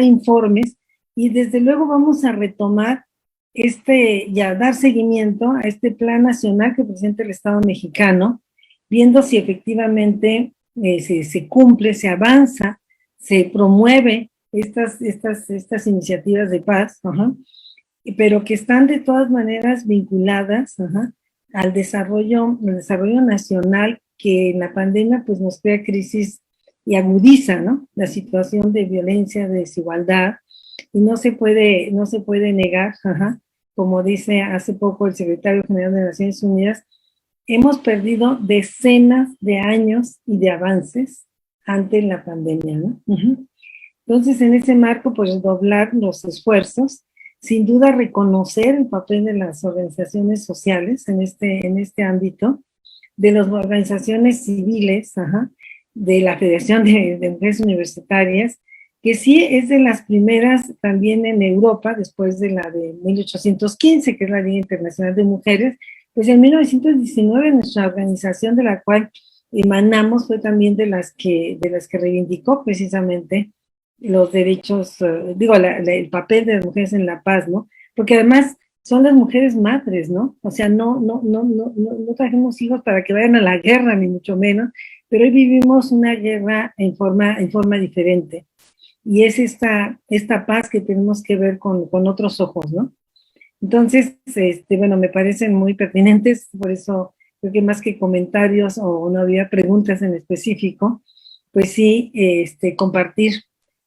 informes, y desde luego vamos a retomar y a dar seguimiento a este plan nacional que presenta el Estado mexicano, viendo si efectivamente se cumple, se avanza, se promueve estas iniciativas de paz, pero que están de todas maneras vinculadas al desarrollo nacional, que en la pandemia pues nos crea crisis y agudiza, ¿no?, la situación de violencia, de desigualdad, y no se puede negar, como dice hace poco el secretario general de Naciones Unidas, hemos perdido decenas de años y de avances ante la pandemia, ¿no? Entonces, en ese marco, pues doblar los esfuerzos, sin duda reconocer el papel de las organizaciones sociales en este ámbito, de las organizaciones civiles, de la Federación de Mujeres Universitarias, que sí es de las primeras también en Europa, después de la de 1815, que es la Liga Internacional de Mujeres. Pues en 1919 nuestra organización, de la cual emanamos, fue también de las que reivindicó precisamente los derechos, el papel de las mujeres en la paz, ¿no? Porque además son las mujeres madres, ¿no? O sea, no trajimos hijos para que vayan a la guerra, ni mucho menos, pero hoy vivimos una guerra en forma diferente. Y es esta paz que tenemos que ver con otros ojos, ¿no? Entonces, bueno, me parecen muy pertinentes, por eso creo que más que comentarios o no había preguntas en específico, pues sí, compartir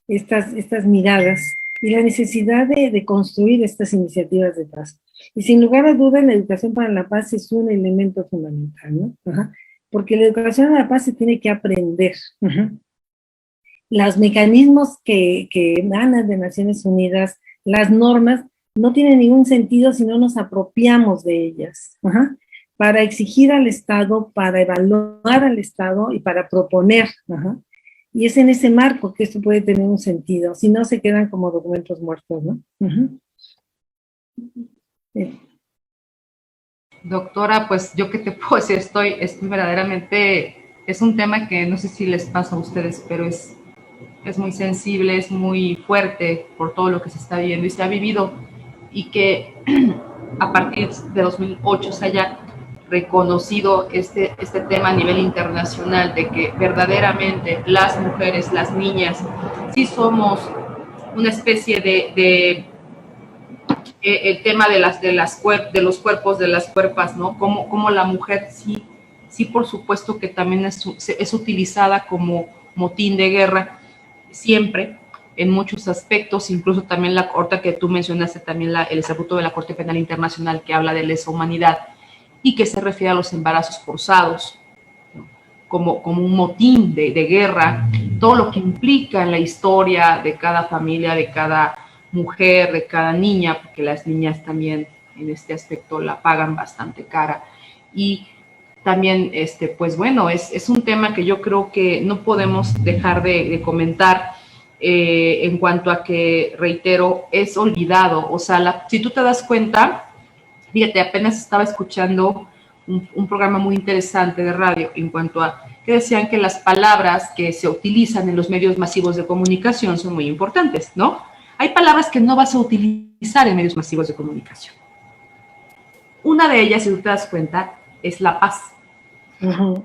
estas miradas y la necesidad de construir estas iniciativas de paz. Y sin lugar a duda, la educación para la paz es un elemento fundamental, ¿no? Porque la educación para la paz se tiene que aprender. Los mecanismos que emanan de Naciones Unidas, las normas, no tienen ningún sentido si no nos apropiamos de ellas, para exigir al Estado, para evaluar al Estado y para proponer. Y es en ese marco que esto puede tener un sentido, si no se quedan como documentos muertos, ¿no? Sí. Doctora, pues yo qué te puedo decir, estoy verdaderamente, es un tema que no sé si les pasa a ustedes, pero es muy sensible, es muy fuerte por todo lo que se está viviendo y se ha vivido, y que a partir de 2008 se haya reconocido este tema a nivel internacional, de que verdaderamente las mujeres, las niñas, sí somos una especie de el tema de los cuerpos, de las cuerpas, ¿no? Como la mujer sí, por supuesto que también es utilizada como motín de guerra, siempre, en muchos aspectos, incluso también la corte que tú mencionaste, también el Estatuto de la Corte Penal Internacional, que habla de lesa humanidad y que se refiere a los embarazos forzados, ¿no?, como un motín de guerra, todo lo que implica en la historia de cada familia, de cada mujer, de cada niña, porque las niñas también en este aspecto la pagan bastante cara. Y también, pues bueno, es un tema que yo creo que no podemos dejar de comentar, en cuanto a que, reitero, es olvidado. O sea, si tú te das cuenta, fíjate, apenas estaba escuchando un programa muy interesante de radio en cuanto a que decían que las palabras que se utilizan en los medios masivos de comunicación son muy importantes, ¿no? Hay palabras que no vas a utilizar en medios masivos de comunicación. Una de ellas, si tú te das cuenta, es la paz. Uh-huh.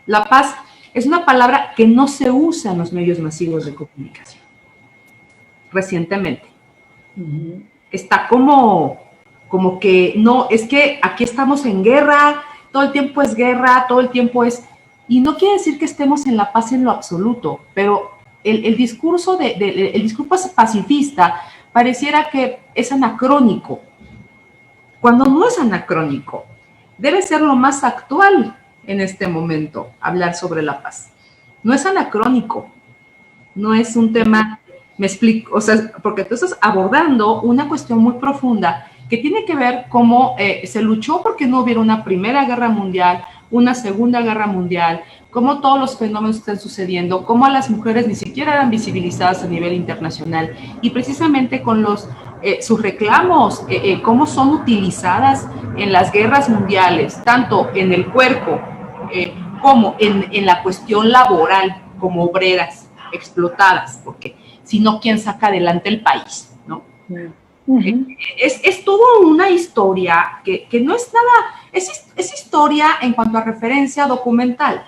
La paz es una palabra que no se usa en los medios masivos de comunicación. Recientemente. Uh-huh. Está como que no, es que aquí estamos en guerra, todo el tiempo es guerra, todo el tiempo es... Y no quiere decir que estemos en la paz en lo absoluto, pero el discurso el discurso pacifista pareciera que es anacrónico, cuando no es anacrónico. Debe ser lo más actual en este momento, hablar sobre la paz. No es anacrónico, no es un tema, me explico, o sea, porque tú estás abordando una cuestión muy profunda que tiene que ver cómo se luchó porque no hubiera una Primera Guerra Mundial, una Segunda Guerra Mundial, cómo todos los fenómenos están sucediendo, cómo a las mujeres ni siquiera eran visibilizadas a nivel internacional, y precisamente con sus reclamos, cómo son utilizadas en las guerras mundiales, tanto en el cuerpo como en la cuestión laboral, como obreras explotadas, porque si no, ¿quién saca adelante el país? ¿No? Uh-huh. Es toda una historia que no es nada, es historia en cuanto a referencia documental,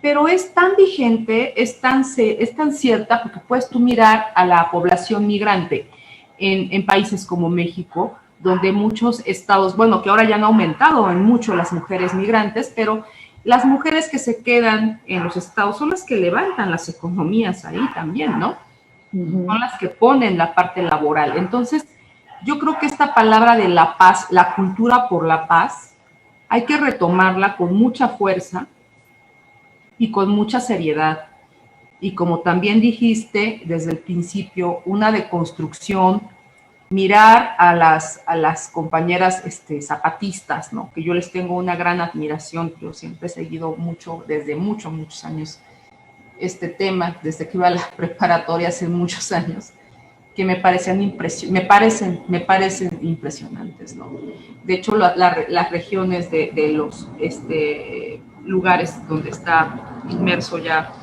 pero es tan vigente, es tan cierta, porque puedes tú mirar a la población migrante en países como México, donde muchos estados, bueno, que ahora ya han aumentado en mucho las mujeres migrantes, pero las mujeres que se quedan en los estados son las que levantan las economías ahí también, ¿no? Uh-huh. Son las que ponen la parte laboral. Entonces, yo creo que esta palabra de la paz, la cultura por la paz, hay que retomarla con mucha fuerza y con mucha seriedad. Y como también dijiste desde el principio, una deconstrucción, mirar a las compañeras zapatistas, ¿no? Que yo les tengo una gran admiración, yo siempre he seguido mucho, desde muchos años, este tema, desde que iba a la preparatoria hace muchos años, que me parecen impresionantes, ¿no? De hecho, las regiones de los lugares donde está inmerso ya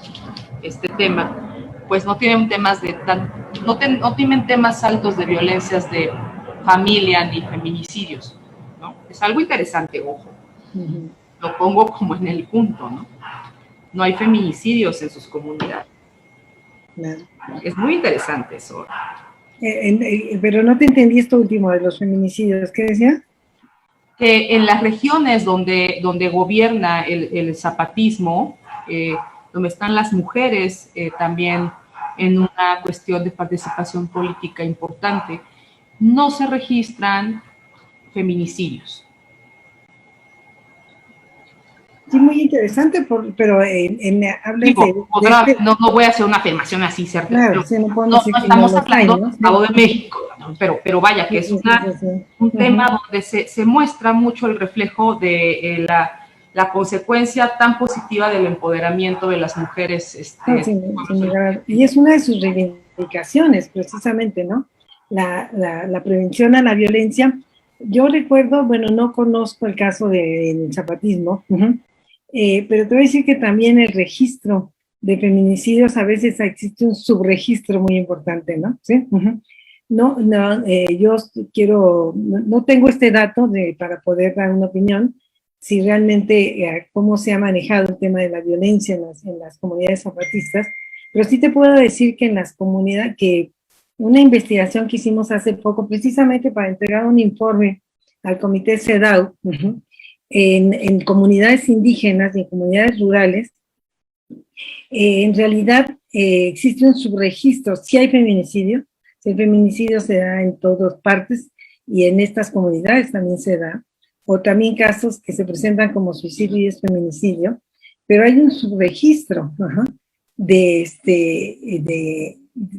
este tema, pues no tienen no tienen temas altos de violencias de familia ni feminicidios, ¿no? Es algo interesante, ojo. Uh-huh. Lo pongo como en el punto, ¿no? No hay feminicidios en sus comunidades. Claro. Es muy interesante eso. Pero no te entendí esto último de los feminicidios, ¿qué decía? Que en las regiones donde gobierna el zapatismo, donde están las mujeres también en una cuestión de participación política importante, no se registran feminicidios. Sí, muy interesante, pero no voy a hacer una afirmación así, ¿cierto? Claro, sí, no estamos hablando del Estado de México, ¿no? pero vaya, que es un tema donde se muestra mucho el reflejo de la consecuencia tan positiva del empoderamiento de las mujeres. Y es una de sus reivindicaciones, precisamente, ¿no? La prevención a la violencia. Yo recuerdo, bueno, no conozco el caso del zapatismo, pero te voy a decir que también el registro de feminicidios, a veces existe un subregistro muy importante, ¿no? ¿Sí? Yo no tengo este dato para poder dar una opinión, si realmente cómo se ha manejado el tema de la violencia en las comunidades zapatistas, pero sí te puedo decir que en las comunidades, que una investigación que hicimos hace poco, precisamente para entregar un informe al Comité CEDAW, en comunidades indígenas y en comunidades rurales, en realidad existe un subregistro. Si hay feminicidio, el feminicidio se da en todas partes y en estas comunidades también se da, o también casos que se presentan como suicidio y es feminicidio, pero hay un subregistro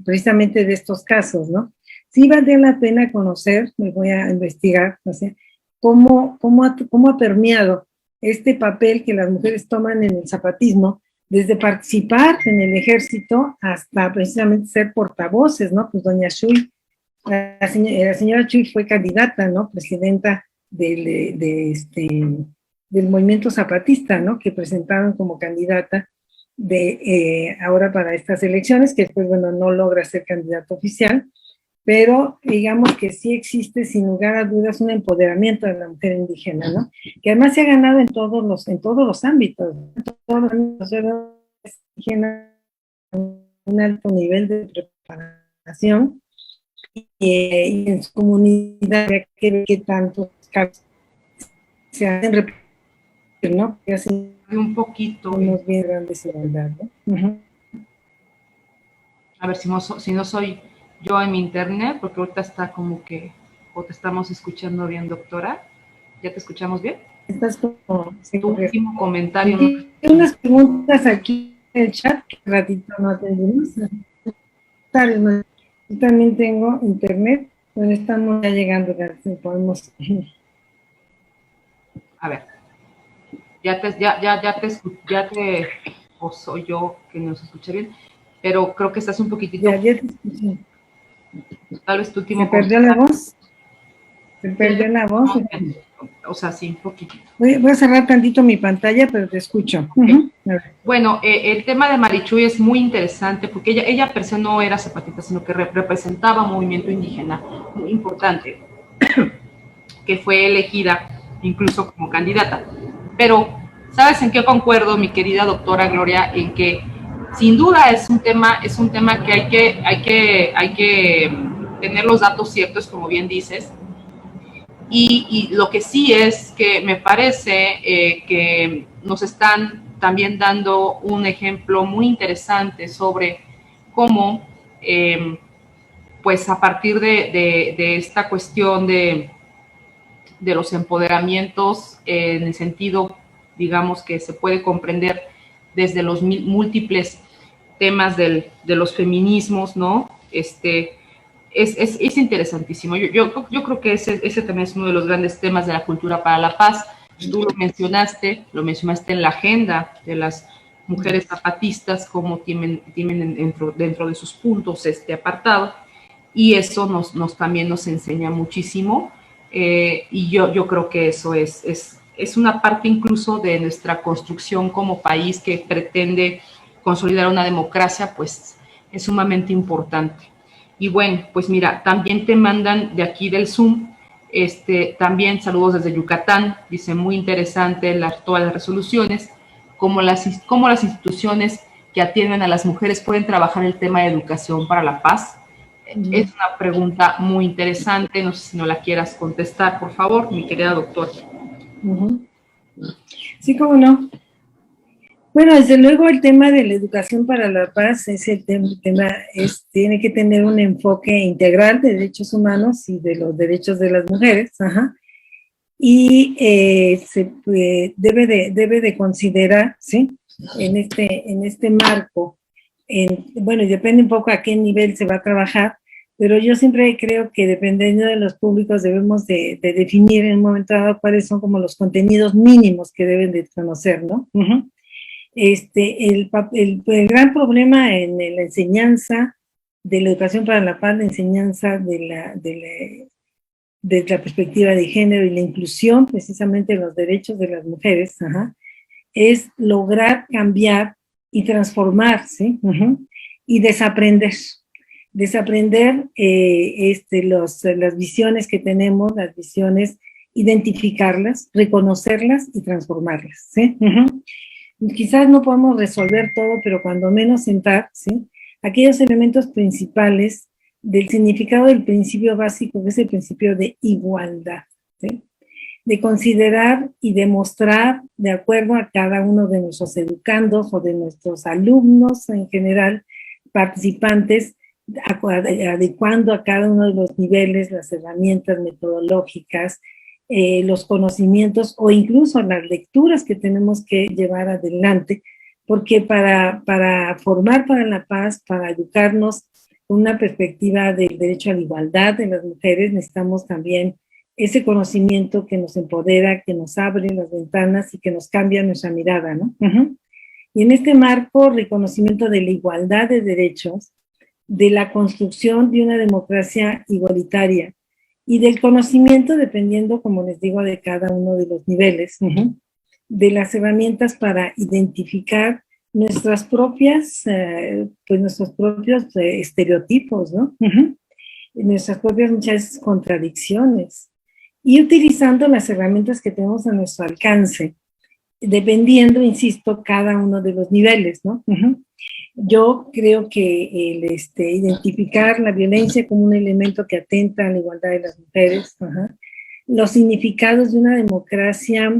precisamente de estos casos, ¿no? Sí vale la pena conocer, me voy a investigar, no sé, cómo ha permeado este papel que las mujeres toman en el zapatismo, desde participar en el ejército hasta precisamente ser portavoces, ¿no? Pues doña Chuy, la señora Chuy fue candidata, ¿no? Presidenta del movimiento zapatista, ¿no? Que presentaron como candidata ahora para estas elecciones, que después, bueno, no logra ser candidato oficial, pero digamos que sí existe sin lugar a dudas un empoderamiento de la mujer indígena, ¿no? Que además se ha ganado en todos los ámbitos, indígena, un alto nivel de preparación y en su comunidad que tantos se hacen repetir, ¿no? Que hacen un poquito. unos bien grandes igualdad, ¿no? Uh-huh. A ver si no soy yo en mi internet, porque ahorita está como que, o te estamos escuchando bien, doctora. ¿Ya te escuchamos bien? Estás como... Tu último comentario. Hay unas preguntas aquí en el chat que un ratito no atendimos. Yo también tengo internet, pero estamos ya llegando, podemos... A ver, o soy yo que no se escucha bien, pero creo que estás un poquitito... Ya te escuché. Tal vez tu último... ¿Se perdió la voz? ¿Se perdió la voz? O sea, sí, un poquitito. Voy a cerrar tantito mi pantalla, pero te escucho. Okay. Uh-huh. Bueno, el tema de Marichuy es muy interesante porque ella per se no era zapatista, sino que representaba un movimiento indígena muy importante, que fue elegida incluso como candidata. Pero, ¿sabes en qué concuerdo, mi querida doctora Gloria? En que sin duda es un tema que hay que tener los datos ciertos, como bien dices. Y lo que sí es que me parece que nos están también dando un ejemplo muy interesante sobre cómo, pues a partir de esta cuestión de los empoderamientos, en el sentido, digamos, que se puede comprender desde los múltiples temas de los feminismos, ¿no? Es interesantísimo. Yo creo que ese también es uno de los grandes temas de la cultura para la paz. Tú lo mencionaste en la agenda de las mujeres zapatistas, como tienen dentro de sus puntos este apartado, y eso también nos enseña muchísimo, y yo creo que eso es una parte incluso de nuestra construcción como país que pretende consolidar una democracia, pues es sumamente importante. Y bueno, pues mira, también te mandan de aquí del Zoom, también saludos desde Yucatán, dice muy interesante todas las resoluciones, cómo las instituciones que atienden a las mujeres pueden trabajar el tema de educación para la paz. Es una pregunta muy interesante, no sé si no la quieras contestar, por favor, mi querida doctora. Sí, cómo no. Bueno, desde luego el tema de la educación para la paz es el tema tiene que tener un enfoque integral de derechos humanos y de los derechos de las mujeres, y debe de considerar, ¿sí? En este marco, bueno, y depende un poco a qué nivel se va a trabajar, pero yo siempre creo que dependiendo de los públicos debemos de definir en un momento dado cuáles son como los contenidos mínimos que deben de conocer, ¿no? El gran problema en la enseñanza de la educación para la paz, la enseñanza de la perspectiva de género y la inclusión precisamente de los derechos de las mujeres, es lograr cambiar y transformarse, y desaprender las visiones que tenemos, las visiones, identificarlas, reconocerlas y transformarlas, ¿sí? Quizás no podemos resolver todo, pero cuando menos sentar, ¿sí? Aquellos elementos principales del significado del principio básico, que es el principio de igualdad, ¿sí? De considerar y demostrar, de acuerdo a cada uno de nuestros educandos o de nuestros alumnos en general, participantes, adecuando a cada uno de los niveles las herramientas metodológicas, los conocimientos o incluso las lecturas que tenemos que llevar adelante, porque para formar para la paz, para educarnos con una perspectiva del derecho a la igualdad de las mujeres, necesitamos también ese conocimiento que nos empodera, que nos abre las ventanas y que nos cambia nuestra mirada, ¿no? Y en este marco, reconocimiento de la igualdad de derechos, de la construcción de una democracia igualitaria y del conocimiento, dependiendo, como les digo, de cada uno de los niveles, de las herramientas para identificar nuestras propias, pues nuestros propios estereotipos, ¿no? Nuestras propias muchas contradicciones y utilizando las herramientas que tenemos a nuestro alcance, dependiendo, insisto, cada uno de los niveles, ¿no? Yo creo que el identificar la violencia como un elemento que atenta a la igualdad de las mujeres, los significados de una democracia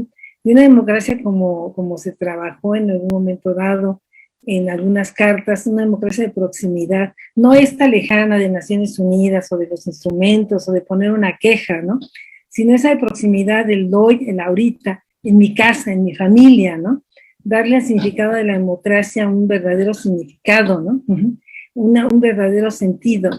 como se trabajó en algún momento dado en algunas cartas, una democracia de proximidad, no esta lejana de Naciones Unidas o de los instrumentos o de poner una queja, ¿no? Sino esa de proximidad del hoy, el ahorita, en mi casa, en mi familia, ¿no? Darle al significado de la democracia un verdadero significado, ¿no? Un verdadero sentido.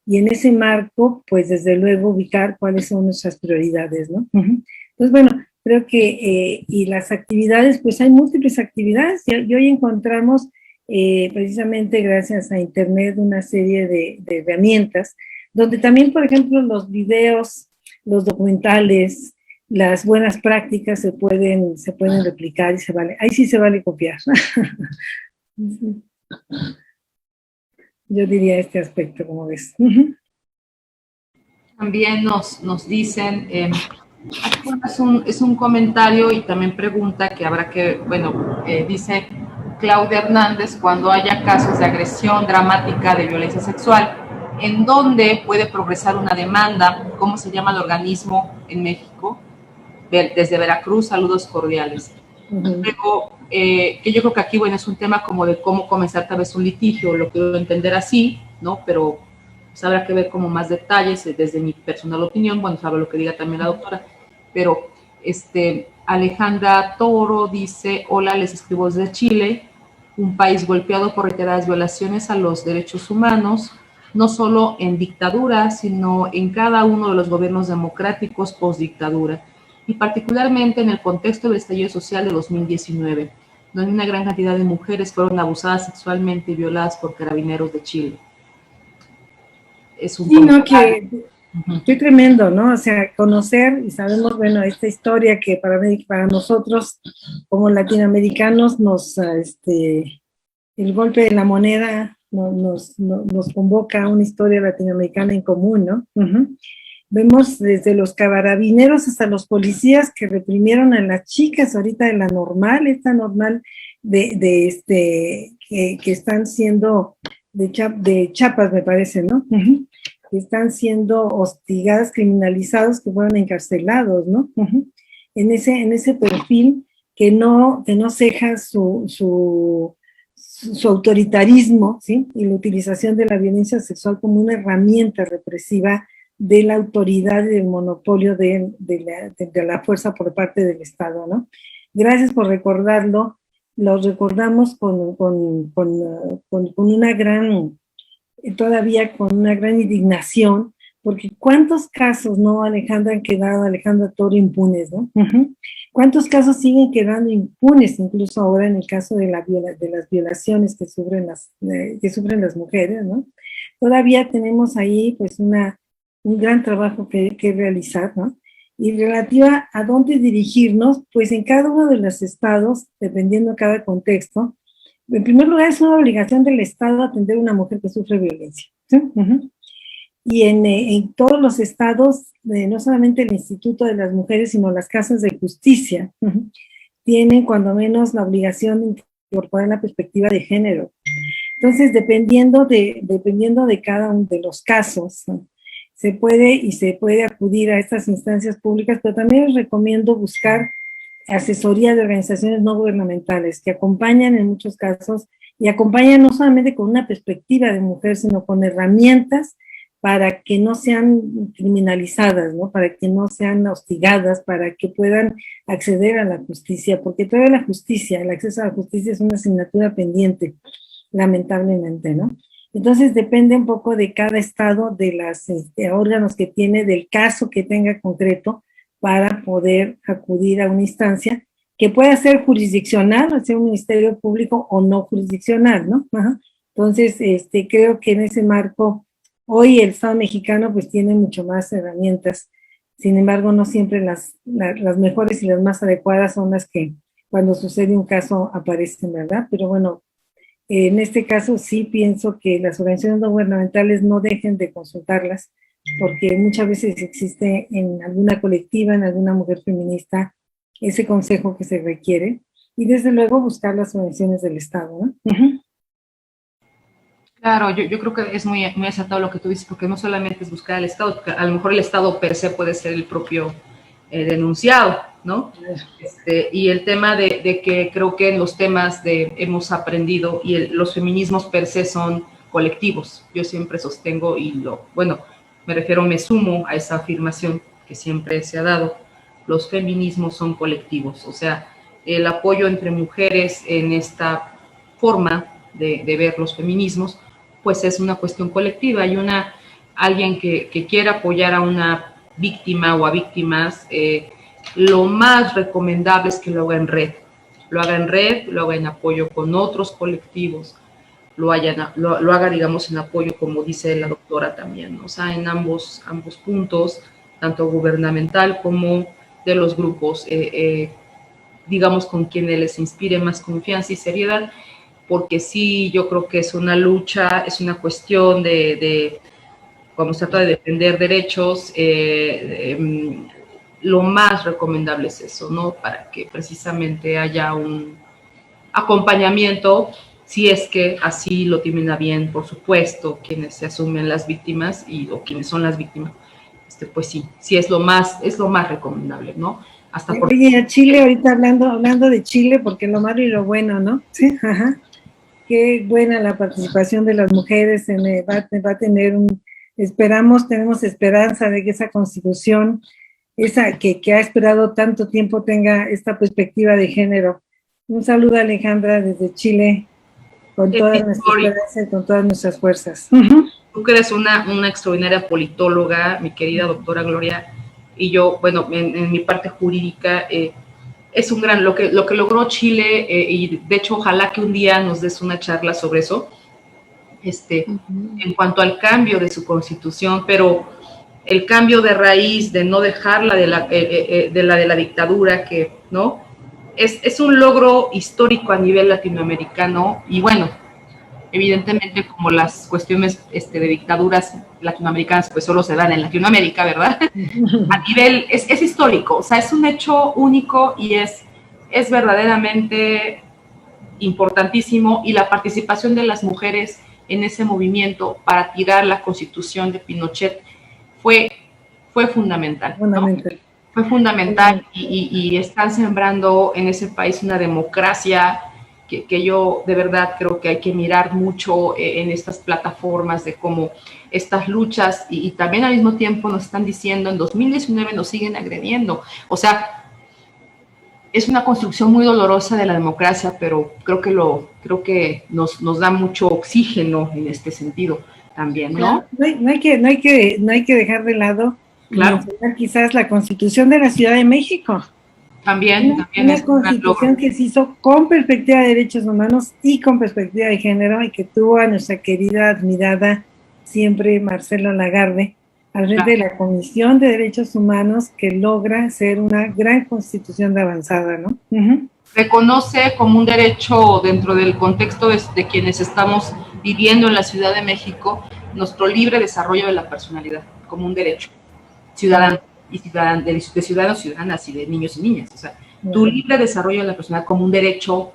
Y en ese marco, pues desde luego ubicar cuáles son nuestras prioridades, ¿no? Entonces, bueno, creo que, y las actividades, pues hay múltiples actividades, y hoy encontramos, precisamente gracias a Internet, una serie de herramientas, donde también, por ejemplo, los videos, los documentales, las buenas prácticas se pueden replicar y ahí sí se vale copiar. Yo diría este aspecto, como ves. También nos dicen, es un comentario y también pregunta que habrá que, bueno, dice Claudia Hernández, cuando haya casos de agresión dramática de violencia sexual, ¿en dónde puede progresar una demanda? ¿Cómo se llama el organismo en México? Desde Veracruz, saludos cordiales. Luego, que yo creo que aquí, bueno, es un tema como de cómo comenzar tal vez un litigio, lo quiero entender así, ¿no? Pero pues, habrá que ver como más detalles desde mi personal opinión, bueno, sabe lo que diga también la doctora, pero Alejandra Toro dice, hola, les escribo desde Chile, un país golpeado por reiteradas violaciones a los derechos humanos, no solo en dictadura, sino en cada uno de los gobiernos democráticos post-dictadura, y particularmente en el contexto del estallido social de 2019, donde una gran cantidad de mujeres fueron abusadas sexualmente y violadas por carabineros de Chile. Es un no, que qué tremendo, ¿no? O sea, conocer, y sabemos, bueno, esta historia que para nosotros como latinoamericanos el golpe de la moneda nos convoca a una historia latinoamericana en común, ¿no? Vemos desde los carabineros hasta los policías que reprimieron a las chicas ahorita de la normal, esta normal que están siendo de Chiapas, me parece, ¿no? Que están siendo hostigadas, criminalizados, que fueron encarcelados, ¿no? En ese perfil que no ceja su autoritarismo, ¿sí? Y la utilización de la violencia sexual como una herramienta represiva de la autoridad y del monopolio de la fuerza por parte del Estado, ¿no? Gracias por recordarlo, lo recordamos con una gran, todavía con una gran indignación, porque cuántos casos, ¿no, Alejandra, han quedado, Alejandra Toro, impunes, ¿no? ¿Cuántos casos siguen quedando impunes, incluso ahora en el caso de las violaciones que sufren las mujeres, ¿no? Todavía tenemos ahí, pues, un gran trabajo que realizar, ¿no? Y relativa a dónde dirigirnos, pues en cada uno de los estados, dependiendo de cada contexto, en primer lugar es una obligación del Estado atender a una mujer que sufre violencia, ¿sí? Y en todos los estados, no solamente el Instituto de las Mujeres, sino las casas de justicia, tienen cuando menos la obligación de incorporar la perspectiva de género. Entonces, dependiendo de cada uno de los casos, ¿no? se puede acudir a estas instancias públicas, pero también les recomiendo buscar asesoría de organizaciones no gubernamentales que acompañan en muchos casos y acompañan no solamente con una perspectiva de mujer, sino con herramientas para que no sean criminalizadas, ¿no? Para que no sean hostigadas, para que puedan acceder a la justicia, porque toda la justicia, el acceso a la justicia es una asignatura pendiente, lamentablemente, ¿no? Entonces depende un poco de cada estado, de los órganos que tiene, del caso que tenga concreto, para poder acudir a una instancia que pueda ser jurisdiccional, ser un ministerio público o no jurisdiccional, ¿no? Ajá. Entonces, creo que en ese marco, hoy el Estado mexicano pues tiene mucho más herramientas, sin embargo, no siempre las mejores y las más adecuadas son las que cuando sucede un caso aparecen, ¿verdad? Pero bueno, en este caso sí pienso que las organizaciones no gubernamentales no dejen de consultarlas, porque muchas veces existe en alguna colectiva, en alguna mujer feminista, ese consejo que se requiere, y desde luego buscar las organizaciones del Estado, ¿no? Uh-huh. Claro, yo creo que es muy acertado lo que tú dices, porque no solamente es buscar al Estado, porque a lo mejor el Estado per se puede ser el propio denunciado, ¿no? Y el tema de que creo que en los temas hemos aprendido, y los feminismos per se son colectivos. Yo siempre sostengo, me refiero, me sumo a esa afirmación que siempre se ha dado, los feminismos son colectivos, o sea, el apoyo entre mujeres en esta forma de ver los feminismos, pues es una cuestión colectiva. Hay alguien que quiera apoyar a una víctima o a víctimas, lo más recomendable es que lo haga en red, lo haga en apoyo con otros colectivos, lo haga, digamos, en apoyo, como dice la doctora también, ¿no? O sea, en ambos puntos, tanto gubernamental como de los grupos, digamos, con quienes les inspire más confianza y seriedad, porque sí, yo creo que es una lucha, es una cuestión cuando se trata de defender derechos, lo más recomendable es eso, ¿no? Para que precisamente haya un acompañamiento, si es que así lo tienen a bien, por supuesto, quienes se asumen las víctimas o quienes son las víctimas, pues sí es lo más recomendable, ¿no? Oye, a Chile, ahorita hablando de Chile, porque lo malo y lo bueno, ¿no? Sí, ajá. Qué buena la participación de las mujeres, va a tener tenemos esperanza de que esa constitución, esa que ha esperado tanto tiempo, tenga esta perspectiva de género. Un saludo, Alejandra, desde Chile, con toda nuestra esperanza y con todas nuestras fuerzas. Tú que eres una extraordinaria politóloga, mi querida doctora Gloria, y yo, bueno, en mi parte jurídica, es un gran, lo que logró Chile, y de hecho ojalá que un día nos des una charla sobre eso, en cuanto al cambio de su constitución, pero el cambio de raíz, de no dejarla de la dictadura, que, ¿no? Es un logro histórico a nivel latinoamericano, y bueno, evidentemente como las cuestiones de dictaduras latinoamericanas pues solo se dan en Latinoamérica, ¿verdad? A nivel, es histórico, o sea, es un hecho único y es verdaderamente importantísimo, y la participación de las mujeres en ese movimiento para tirar la constitución de Pinochet fue fundamental, ¿no? Fue fundamental, y están sembrando en ese país una democracia que yo de verdad creo que hay que mirar mucho en estas plataformas, de cómo estas luchas, y también al mismo tiempo nos están diciendo, en 2019 nos siguen agrediendo. O sea, es una construcción muy dolorosa de la democracia, pero creo que nos da mucho oxígeno en este sentido también, ¿no? No hay que dejar de lado, claro, quizás la Constitución de la Ciudad de México. También una constitución que se hizo con perspectiva de derechos humanos y con perspectiva de género, y que tuvo a nuestra querida, admirada siempre Marcela Lagarde al frente de la Comisión de Derechos Humanos, que logra ser una gran constitución de avanzada, ¿no? Reconoce como un derecho, dentro del contexto de quienes estamos viviendo en la Ciudad de México, nuestro libre desarrollo de la personalidad como un derecho ciudadano y de ciudadanos, ciudadanas y de niños y niñas. O sea, tu libre desarrollo de la personalidad como un derecho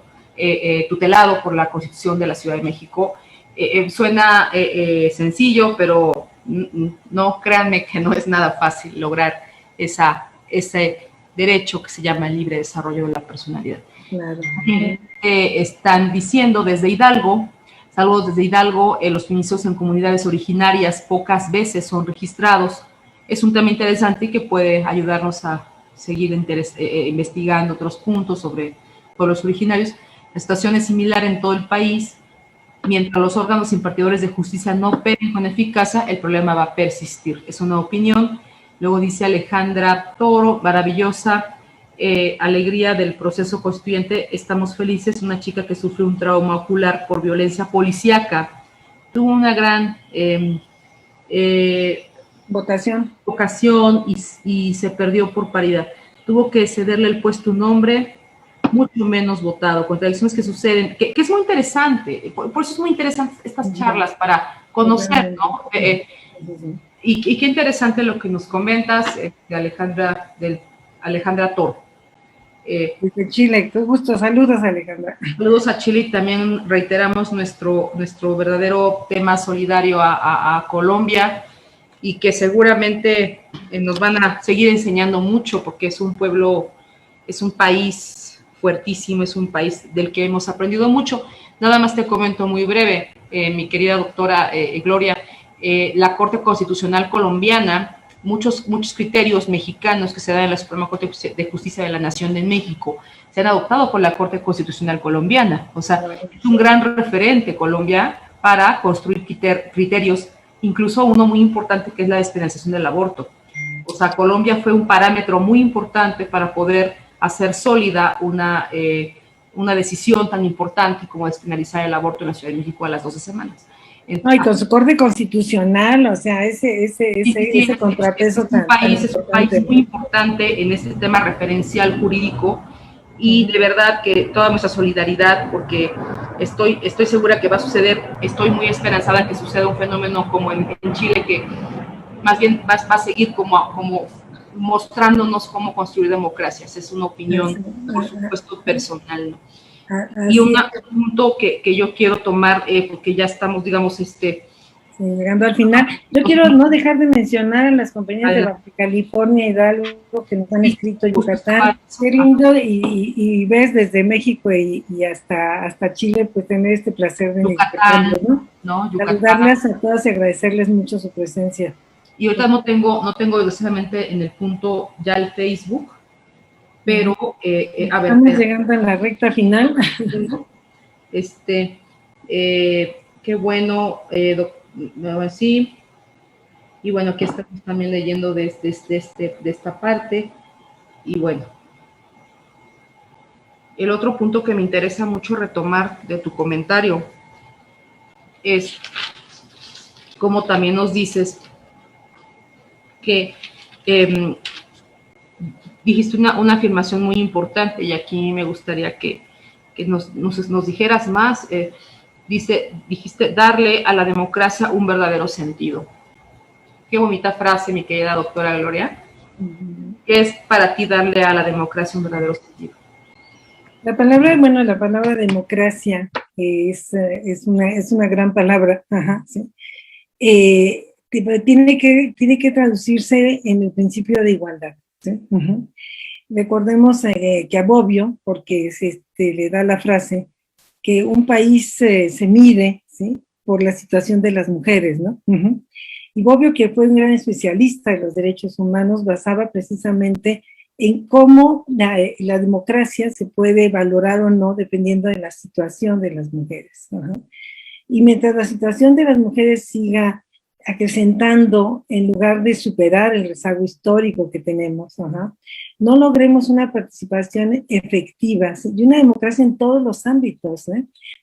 tutelado por la Constitución de la Ciudad de México. Suena sencillo, pero no, créanme que no es nada fácil lograr ese derecho que se llama el libre desarrollo de la personalidad. Claro. Están diciendo desde Hidalgo, saludos desde Hidalgo, los feminicidios en comunidades originarias pocas veces son registrados. Es un tema interesante y que puede ayudarnos a seguir investigando otros puntos sobre pueblos originarios. La situación es similar en todo el país. Mientras los órganos impartidores de justicia no operen con eficacia, el problema va a persistir. Es una opinión. Luego dice Alejandra Toro, maravillosa, alegría del proceso constituyente, estamos felices. Una chica que sufrió un trauma ocular por violencia policíaca, tuvo una gran vocación y se perdió por paridad. Tuvo que cederle el puesto a un hombre mucho menos votado, contradicciones que suceden, que es muy interesante, por eso es muy interesante estas charlas, para conocer, ¿no? Y qué interesante lo que nos comentas de Alejandra Toro. Desde Chile, qué gusto, saludos Alejandra. Saludos a Chile y también reiteramos nuestro verdadero tema solidario a Colombia, y que seguramente nos van a seguir enseñando mucho, porque es un pueblo, es un país fuertísimo, es un país del que hemos aprendido mucho. Nada más te comento muy breve, mi querida doctora Gloria, la Corte Constitucional colombiana, muchos criterios mexicanos que se dan en la Suprema Corte de Justicia de la Nación de México se han adoptado por la Corte Constitucional colombiana. O sea, es un gran referente Colombia para construir criterios, incluso uno muy importante que es la despenalización del aborto. O sea, Colombia fue un parámetro muy importante para poder hacer sólida una decisión tan importante como despenalizar el aborto en la Ciudad de México a las 12 semanas. Entonces, con su Corte Constitucional, o sea, ese contrapeso es un país muy importante en este tema referencial jurídico, y de verdad que toda nuestra solidaridad, porque estoy segura que va a suceder, estoy muy esperanzada que suceda un fenómeno como en Chile, que más bien va a seguir como mostrándonos cómo construir democracias. Es una opinión, por supuesto, personal, ¿no? Y un punto que yo quiero tomar, porque ya estamos, digamos, llegando al final. Yo quiero no dejar de mencionar a las compañeras de Baja California, Hidalgo, que nos han escrito Yucatán. Qué lindo, y ves desde México y hasta Chile, pues tener este placer de Yucatán, ¿no? Saludarlas a todas y agradecerles mucho su presencia. Y ahorita no tengo desgraciadamente en el punto ya el Facebook, pero a ver. Estamos llegando a la recta final. Qué bueno, sí. Y bueno, aquí estamos también leyendo de esta parte. Y bueno, el otro punto que me interesa mucho retomar de tu comentario es como también nos dices que dijiste una afirmación muy importante, y aquí me gustaría que nos dijeras más. Dijiste darle a la democracia un verdadero sentido. Qué bonita frase, mi querida doctora Gloria. ¿Qué es para ti darle a la democracia un verdadero sentido? La palabra democracia es una gran palabra. Ajá, sí. Tiene que traducirse en el principio de igualdad, ¿sí? Recordemos que a Bobbio, porque le da la frase, que un país se mide, ¿sí?, por la situación de las mujeres, ¿no? Y Bobbio, que fue un gran especialista de los derechos humanos, basaba precisamente en cómo la democracia se puede valorar o no dependiendo de la situación de las mujeres. Y mientras la situación de las mujeres siga acrecentando, en lugar de superar el rezago histórico que tenemos, no logremos una participación efectiva, ¿sí?, y una democracia en todos los ámbitos,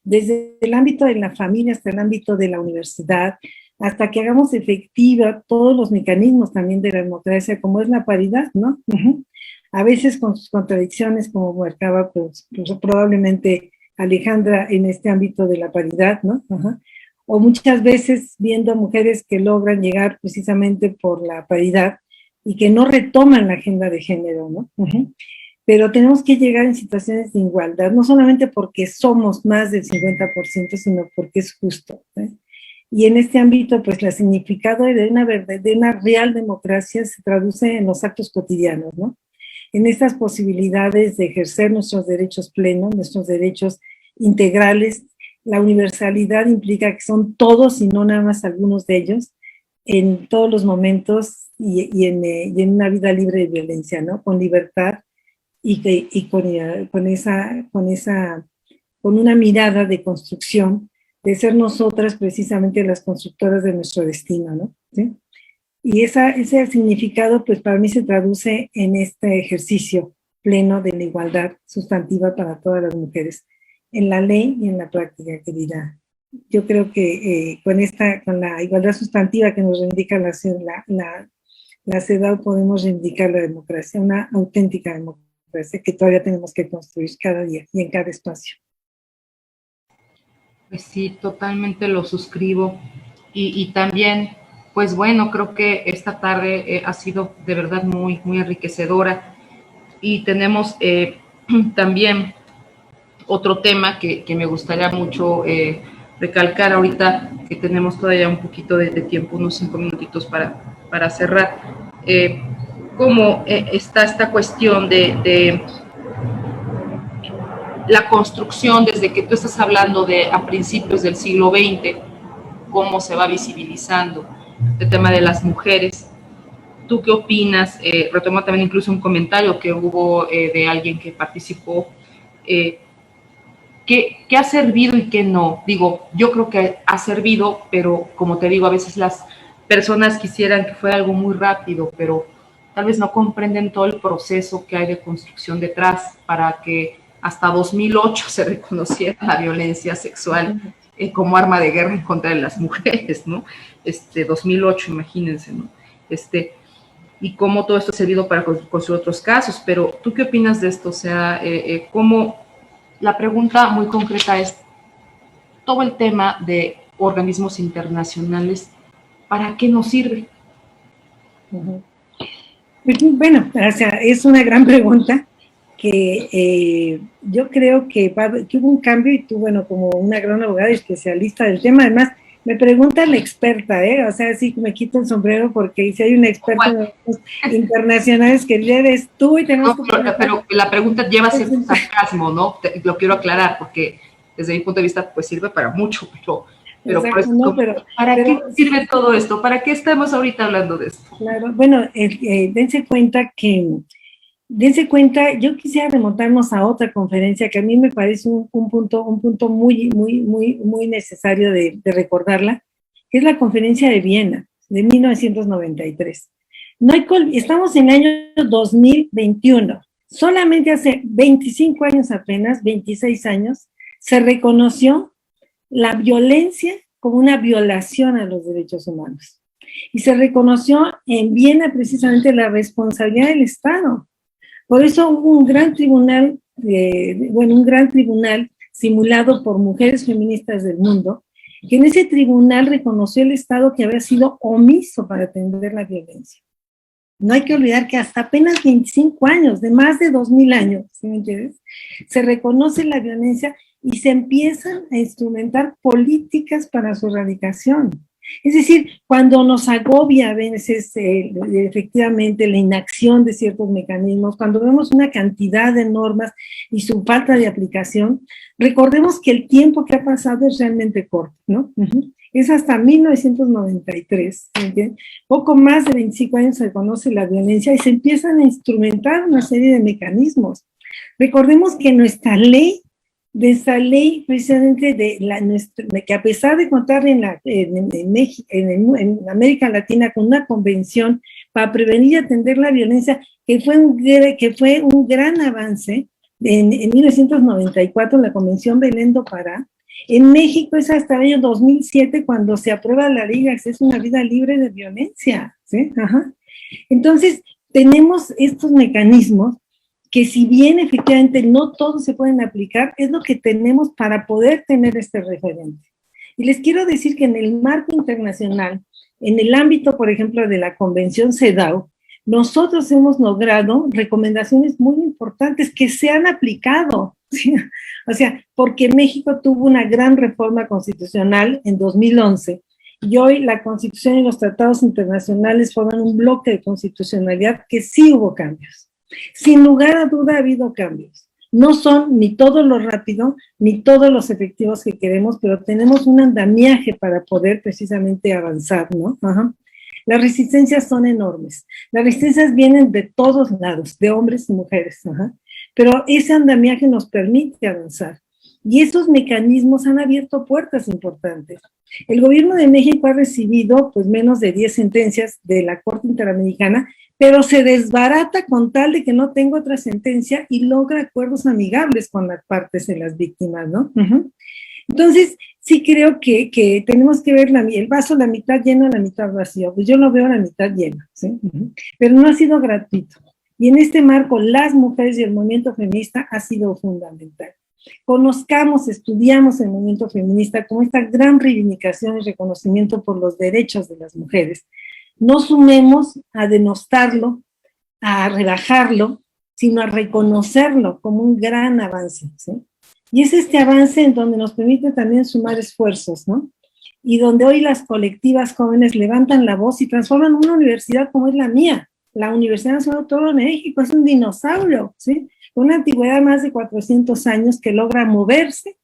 desde el ámbito de la familia hasta el ámbito de la universidad, hasta que hagamos efectiva todos los mecanismos también de la democracia, como es la paridad, ¿no? A veces con sus contradicciones, como marcaba pues, probablemente Alejandra en este ámbito de la paridad, ¿no? O muchas veces viendo a mujeres que logran llegar precisamente por la paridad y que no retoman la agenda de género, ¿no? Pero tenemos que llegar en situaciones de igualdad, no solamente porque somos más del 50%, sino porque es justo, ¿eh? Y en este ámbito, pues, el significado de una real democracia se traduce en los actos cotidianos, ¿no? En estas posibilidades de ejercer nuestros derechos plenos, nuestros derechos integrales. La universalidad implica que son todos y no nada más algunos de ellos, en todos los momentos y en una vida libre de violencia, ¿no? Con libertad y con una mirada de construcción, de ser nosotras precisamente las constructoras de nuestro destino, ¿no? ¿Sí? Y ese significado, pues para mí se traduce en este ejercicio pleno de la igualdad sustantiva para todas las mujeres, en la ley y en la práctica, querida. Yo creo que con la igualdad sustantiva que nos reivindica la CEDAW podemos reivindicar la democracia, una auténtica democracia que todavía tenemos que construir cada día y en cada espacio. Pues sí, totalmente lo suscribo. Y también, pues bueno, creo que esta tarde ha sido de verdad muy, muy enriquecedora. Y tenemos también otro tema que me gustaría mucho recalcar ahorita, que tenemos todavía un poquito de tiempo, unos 5 minutitos para cerrar. Cómo está esta cuestión de la construcción, desde que tú estás hablando de a principios del siglo XX, cómo se va visibilizando el tema de las mujeres. ¿Tú qué opinas? Retomo también incluso un comentario que hubo de alguien que participó. ¿Qué ha servido y qué no? Digo, yo creo que ha servido, pero como te digo, a veces las personas quisieran que fuera algo muy rápido, pero tal vez no comprenden todo el proceso que hay de construcción detrás para que hasta 2008 se reconociera la violencia sexual como arma de guerra en contra de las mujeres, ¿no? 2008, imagínense, ¿no? Y cómo todo esto ha servido para construir otros casos. Pero, ¿tú qué opinas de esto? O sea, cómo... La pregunta muy concreta es, todo el tema de organismos internacionales, ¿para qué nos sirve? Bueno, o sea, es una gran pregunta que yo creo que hubo un cambio y tú, bueno, como una gran abogada y especialista del tema, además, me pregunta la experta, o sea, sí me quito el sombrero porque si hay una experta internacionales que eres tú y tenemos pero la pregunta lleva cierto sarcasmo, ¿no? Lo quiero aclarar porque desde mi punto de vista pues sirve para mucho, pero, exacto, por eso, no, ¿para qué sirve todo esto? ¿Para qué estamos ahorita hablando de esto? Claro, bueno, dense cuenta, yo quisiera remontarnos a otra conferencia que a mí me parece un punto muy, muy, muy, muy necesario de recordarla, que es la conferencia de Viena, de 1993. Estamos en el año 2021. Solamente hace 25 años apenas, 26 años, se reconoció la violencia como una violación a los derechos humanos. Y se reconoció en Viena precisamente la responsabilidad del Estado. Por eso hubo un gran tribunal, simulado por mujeres feministas del mundo, que en ese tribunal reconoció el Estado que había sido omiso para atender la violencia. No hay que olvidar que hasta apenas 25 años, de más de 2000 años, ¿sí me entiendes? Se reconoce la violencia y se empiezan a instrumentar políticas para su erradicación. Es decir, cuando nos agobia a veces efectivamente la inacción de ciertos mecanismos, cuando vemos una cantidad de normas y su falta de aplicación, recordemos que el tiempo que ha pasado es realmente corto, ¿no? Es hasta 1993, ¿entiendes? Poco más de 25 años se reconoce la violencia y se empiezan a instrumentar una serie de mecanismos. Recordemos que de esa ley precisamente de que a pesar de contar en México, en América Latina con una convención para prevenir y atender la violencia, que fue un gran avance en 1994, la Convención Belén do Pará. En México es hasta el año 2007 cuando se aprueba la ley de acceso a una vida libre de violencia, ¿sí? Ajá. Entonces, tenemos estos mecanismos que si bien efectivamente no todos se pueden aplicar, es lo que tenemos para poder tener este referente. Y les quiero decir que en el marco internacional, en el ámbito, por ejemplo, de la Convención CEDAW, nosotros hemos logrado recomendaciones muy importantes que se han aplicado, ¿sí? O sea, porque México tuvo una gran reforma constitucional en 2011 y hoy la Constitución y los tratados internacionales forman un bloque de constitucionalidad que sí hubo cambios. Sin lugar a duda ha habido cambios. No son ni todo lo rápido, ni todos los efectivos que queremos, pero tenemos un andamiaje para poder precisamente avanzar, ¿no? Ajá. Las resistencias son enormes. Las resistencias vienen de todos lados, de hombres y mujeres, ajá. Pero ese andamiaje nos permite avanzar. Y esos mecanismos han abierto puertas importantes. El gobierno de México ha recibido pues menos de 10 sentencias de la Corte Interamericana, pero se desbarata con tal de que no tenga otra sentencia y logra acuerdos amigables con las partes de las víctimas, ¿no? Entonces, sí creo que tenemos que ver el vaso la mitad lleno, la mitad vacío. Pues yo lo veo la mitad lleno, ¿sí? Pero no ha sido gratuito. Y en este marco, las mujeres y el movimiento feminista ha sido fundamental. Conozcamos, estudiamos el movimiento feminista como esta gran reivindicación y reconocimiento por los derechos de las mujeres. No sumemos a denostarlo, a rebajarlo, sino a reconocerlo como un gran avance, ¿sí? Y es este avance en donde nos permite también sumar esfuerzos, ¿no? Y donde hoy las colectivas jóvenes levantan la voz y transforman una universidad como es la mía. La Universidad Nacional Autónoma de México es un dinosaurio, ¿sí? Una antigüedad de más de 400 años que logra moverse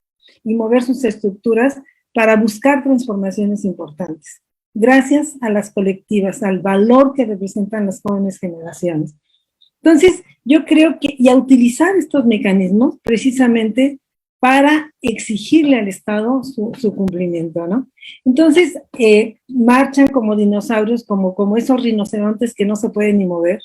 y mover sus estructuras para buscar transformaciones importantes. Gracias a las colectivas, al valor que representan las jóvenes generaciones. Entonces, yo creo que, y a utilizar estos mecanismos precisamente para exigirle al Estado su cumplimiento, ¿no? Entonces, marchan como dinosaurios, como esos rinocerontes que no se pueden ni mover,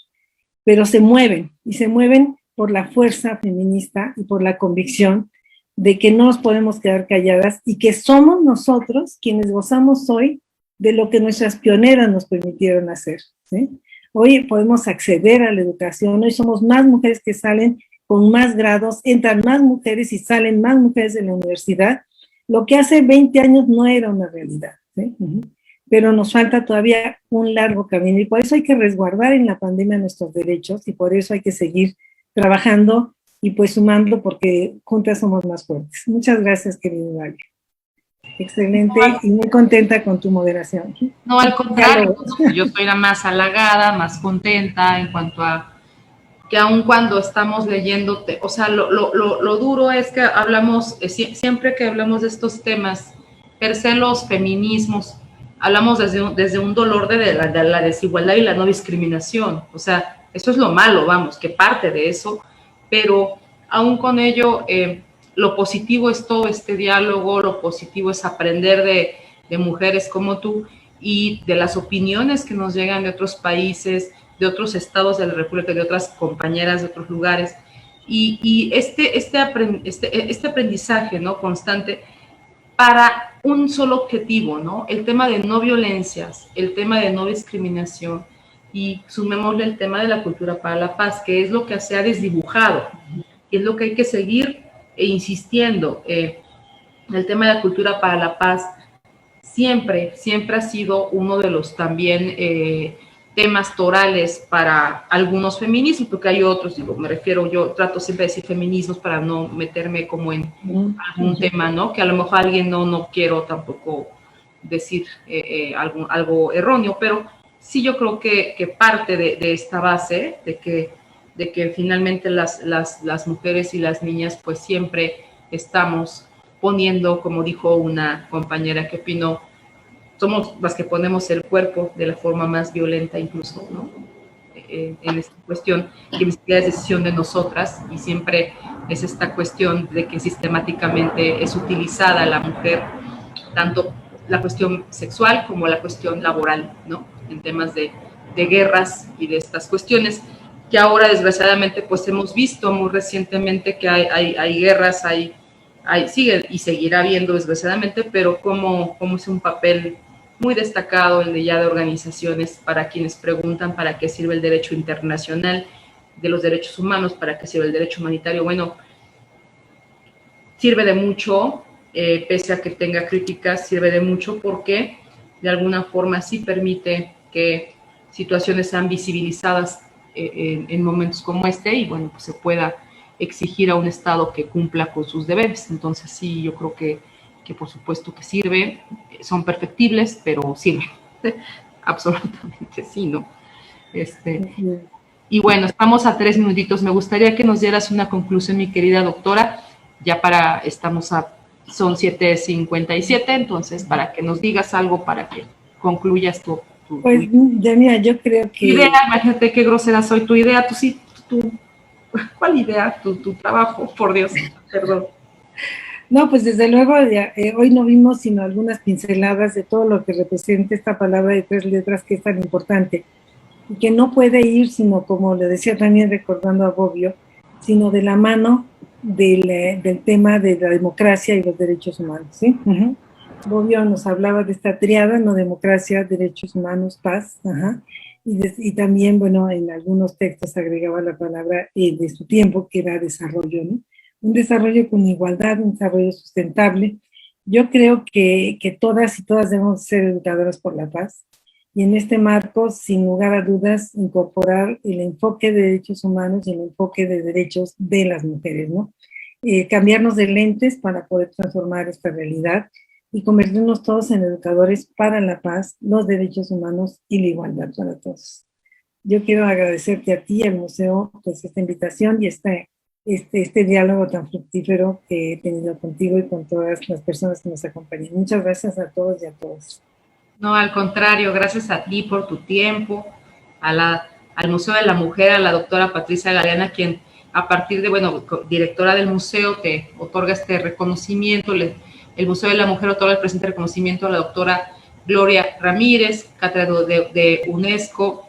pero se mueven, y se mueven por la fuerza feminista y por la convicción de que no nos podemos quedar calladas y que somos nosotros quienes gozamos hoy de lo que nuestras pioneras nos permitieron hacer, ¿sí? Hoy podemos acceder a la educación, hoy somos más mujeres que salen con más grados, entran más mujeres y salen más mujeres de la universidad, lo que hace 20 años no era una realidad, ¿sí? Pero nos falta todavía un largo camino y por eso hay que resguardar en la pandemia nuestros derechos y por eso hay que seguir trabajando y pues sumando porque juntas somos más fuertes. Muchas gracias, querido Dalia. Excelente y muy contenta con tu moderación. No, al contrario, yo estoy la más halagada, más contenta en cuanto a que aun cuando estamos leyéndote, o sea, lo duro es que hablamos, siempre que hablamos de estos temas, per se los feminismos, hablamos desde un dolor de la desigualdad y la no discriminación, o sea, eso es lo malo, vamos, que parte de eso, pero aún con ello, lo positivo es todo este diálogo, lo positivo es aprender de mujeres como tú y de las opiniones que nos llegan de otros países, de otros estados de la República, de otras compañeras de otros lugares. Y este aprendizaje, ¿no?, constante para un solo objetivo, ¿no? El tema de no violencias, el tema de no discriminación y sumémosle el tema de la cultura para la paz, que es lo que se ha desdibujado, y es lo que hay que seguir insistiendo. El tema de la cultura para la paz siempre ha sido uno de los también temas torales para algunos feminismos, porque hay otros, digo, me refiero, yo trato siempre de decir feminismos para no meterme como en algún tema, ¿no? Que a lo mejor alguien no quiero tampoco decir algo erróneo, pero sí yo creo que parte de esta base, de que finalmente las mujeres y las niñas pues siempre estamos poniendo, como dijo una compañera que opinó, somos las que ponemos el cuerpo de la forma más violenta incluso, ¿no? En esta cuestión que ni siquiera es decisión de nosotras y siempre es esta cuestión de que sistemáticamente es utilizada la mujer, tanto la cuestión sexual como la cuestión laboral, ¿no? En temas de guerras y de estas cuestiones que ahora desgraciadamente pues hemos visto muy recientemente que hay guerras, sigue y seguirá habiendo desgraciadamente, pero como es un papel muy destacado el de ya de organizaciones para quienes preguntan para qué sirve el derecho internacional de los derechos humanos, para qué sirve el derecho humanitario. Bueno, sirve de mucho, pese a que tenga críticas, sirve de mucho porque de alguna forma sí permite que situaciones sean visibilizadas en momentos como este y bueno, pues se pueda exigir a un Estado que cumpla con sus deberes. Entonces sí, yo creo que por supuesto que sirve, son perfectibles, pero sirven. Absolutamente sí, ¿no? Y bueno, estamos a 3 minutitos. Me gustaría que nos dieras una conclusión, mi querida doctora, ya son 7:57, entonces para que nos digas algo, para que concluyas tu pues, ya mira, yo creo que... idea, imagínate qué grosera soy, tu idea, ¿cuál idea? Tu trabajo, por Dios, perdón. No, pues desde luego hoy no vimos sino algunas pinceladas de todo lo que representa esta palabra de 3 letras que es tan importante y que no puede ir sino, como le decía también recordando a Bobbio, sino de la mano del tema de la democracia y los derechos humanos, ¿sí? Bobbio nos hablaba de esta triada, no democracia, derechos humanos, paz, y también, bueno, en algunos textos agregaba la palabra de su tiempo, que era desarrollo, ¿no? Un desarrollo con igualdad, un desarrollo sustentable. Yo creo que todas y todas debemos ser educadoras por la paz, y en este marco, sin lugar a dudas, incorporar el enfoque de derechos humanos y el enfoque de derechos de las mujeres, ¿no? Cambiarnos de lentes para poder transformar esta realidad y convertirnos todos en educadores para la paz, los derechos humanos y la igualdad para todos. Yo quiero agradecerte a ti, al museo, pues esta invitación y este diálogo tan fructífero que he tenido contigo y con todas las personas que nos acompañan. Muchas gracias a todos y a todas. No, al contrario, gracias a ti por tu tiempo, al Museo de la Mujer, a la doctora Patricia Galeana, quien a partir de, bueno, directora del museo, te otorga este reconocimiento. El Museo de la Mujer otorga el presente reconocimiento a la doctora Gloria Ramírez, cátedra de UNESCO,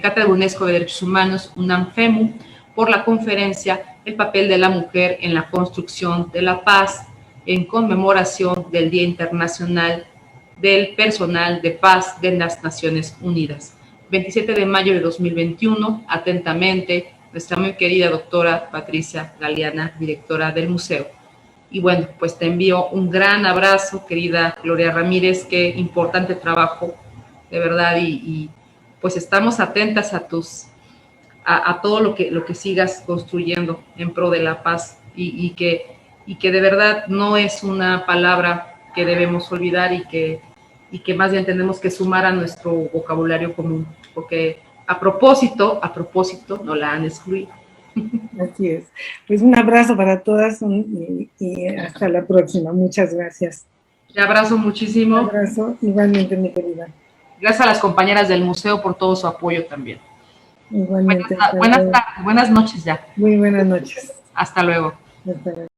cátedra de UNESCO de Derechos Humanos, UNAM-FEMU, por la conferencia El papel de la mujer en la construcción de la paz, en conmemoración del Día Internacional del Personal de Paz de las Naciones Unidas. 27 de mayo de 2021, atentamente, nuestra muy querida doctora Patricia Galeana, directora del museo. Y bueno, pues te envío un gran abrazo, querida Gloria Ramírez, qué importante trabajo, de verdad, y pues estamos atentas a todo lo que sigas construyendo en pro de la paz y que de verdad no es una palabra que debemos olvidar y que más bien tenemos que sumar a nuestro vocabulario común, porque a propósito, no la han excluido. Así es. Pues un abrazo para todas y hasta la próxima. Muchas gracias. Te abrazo muchísimo. Un abrazo igualmente, mi querida. Gracias a las compañeras del museo por todo su apoyo también. Igualmente. Buenas tardes, buenas noches ya. Muy buenas noches. Hasta luego. Hasta luego.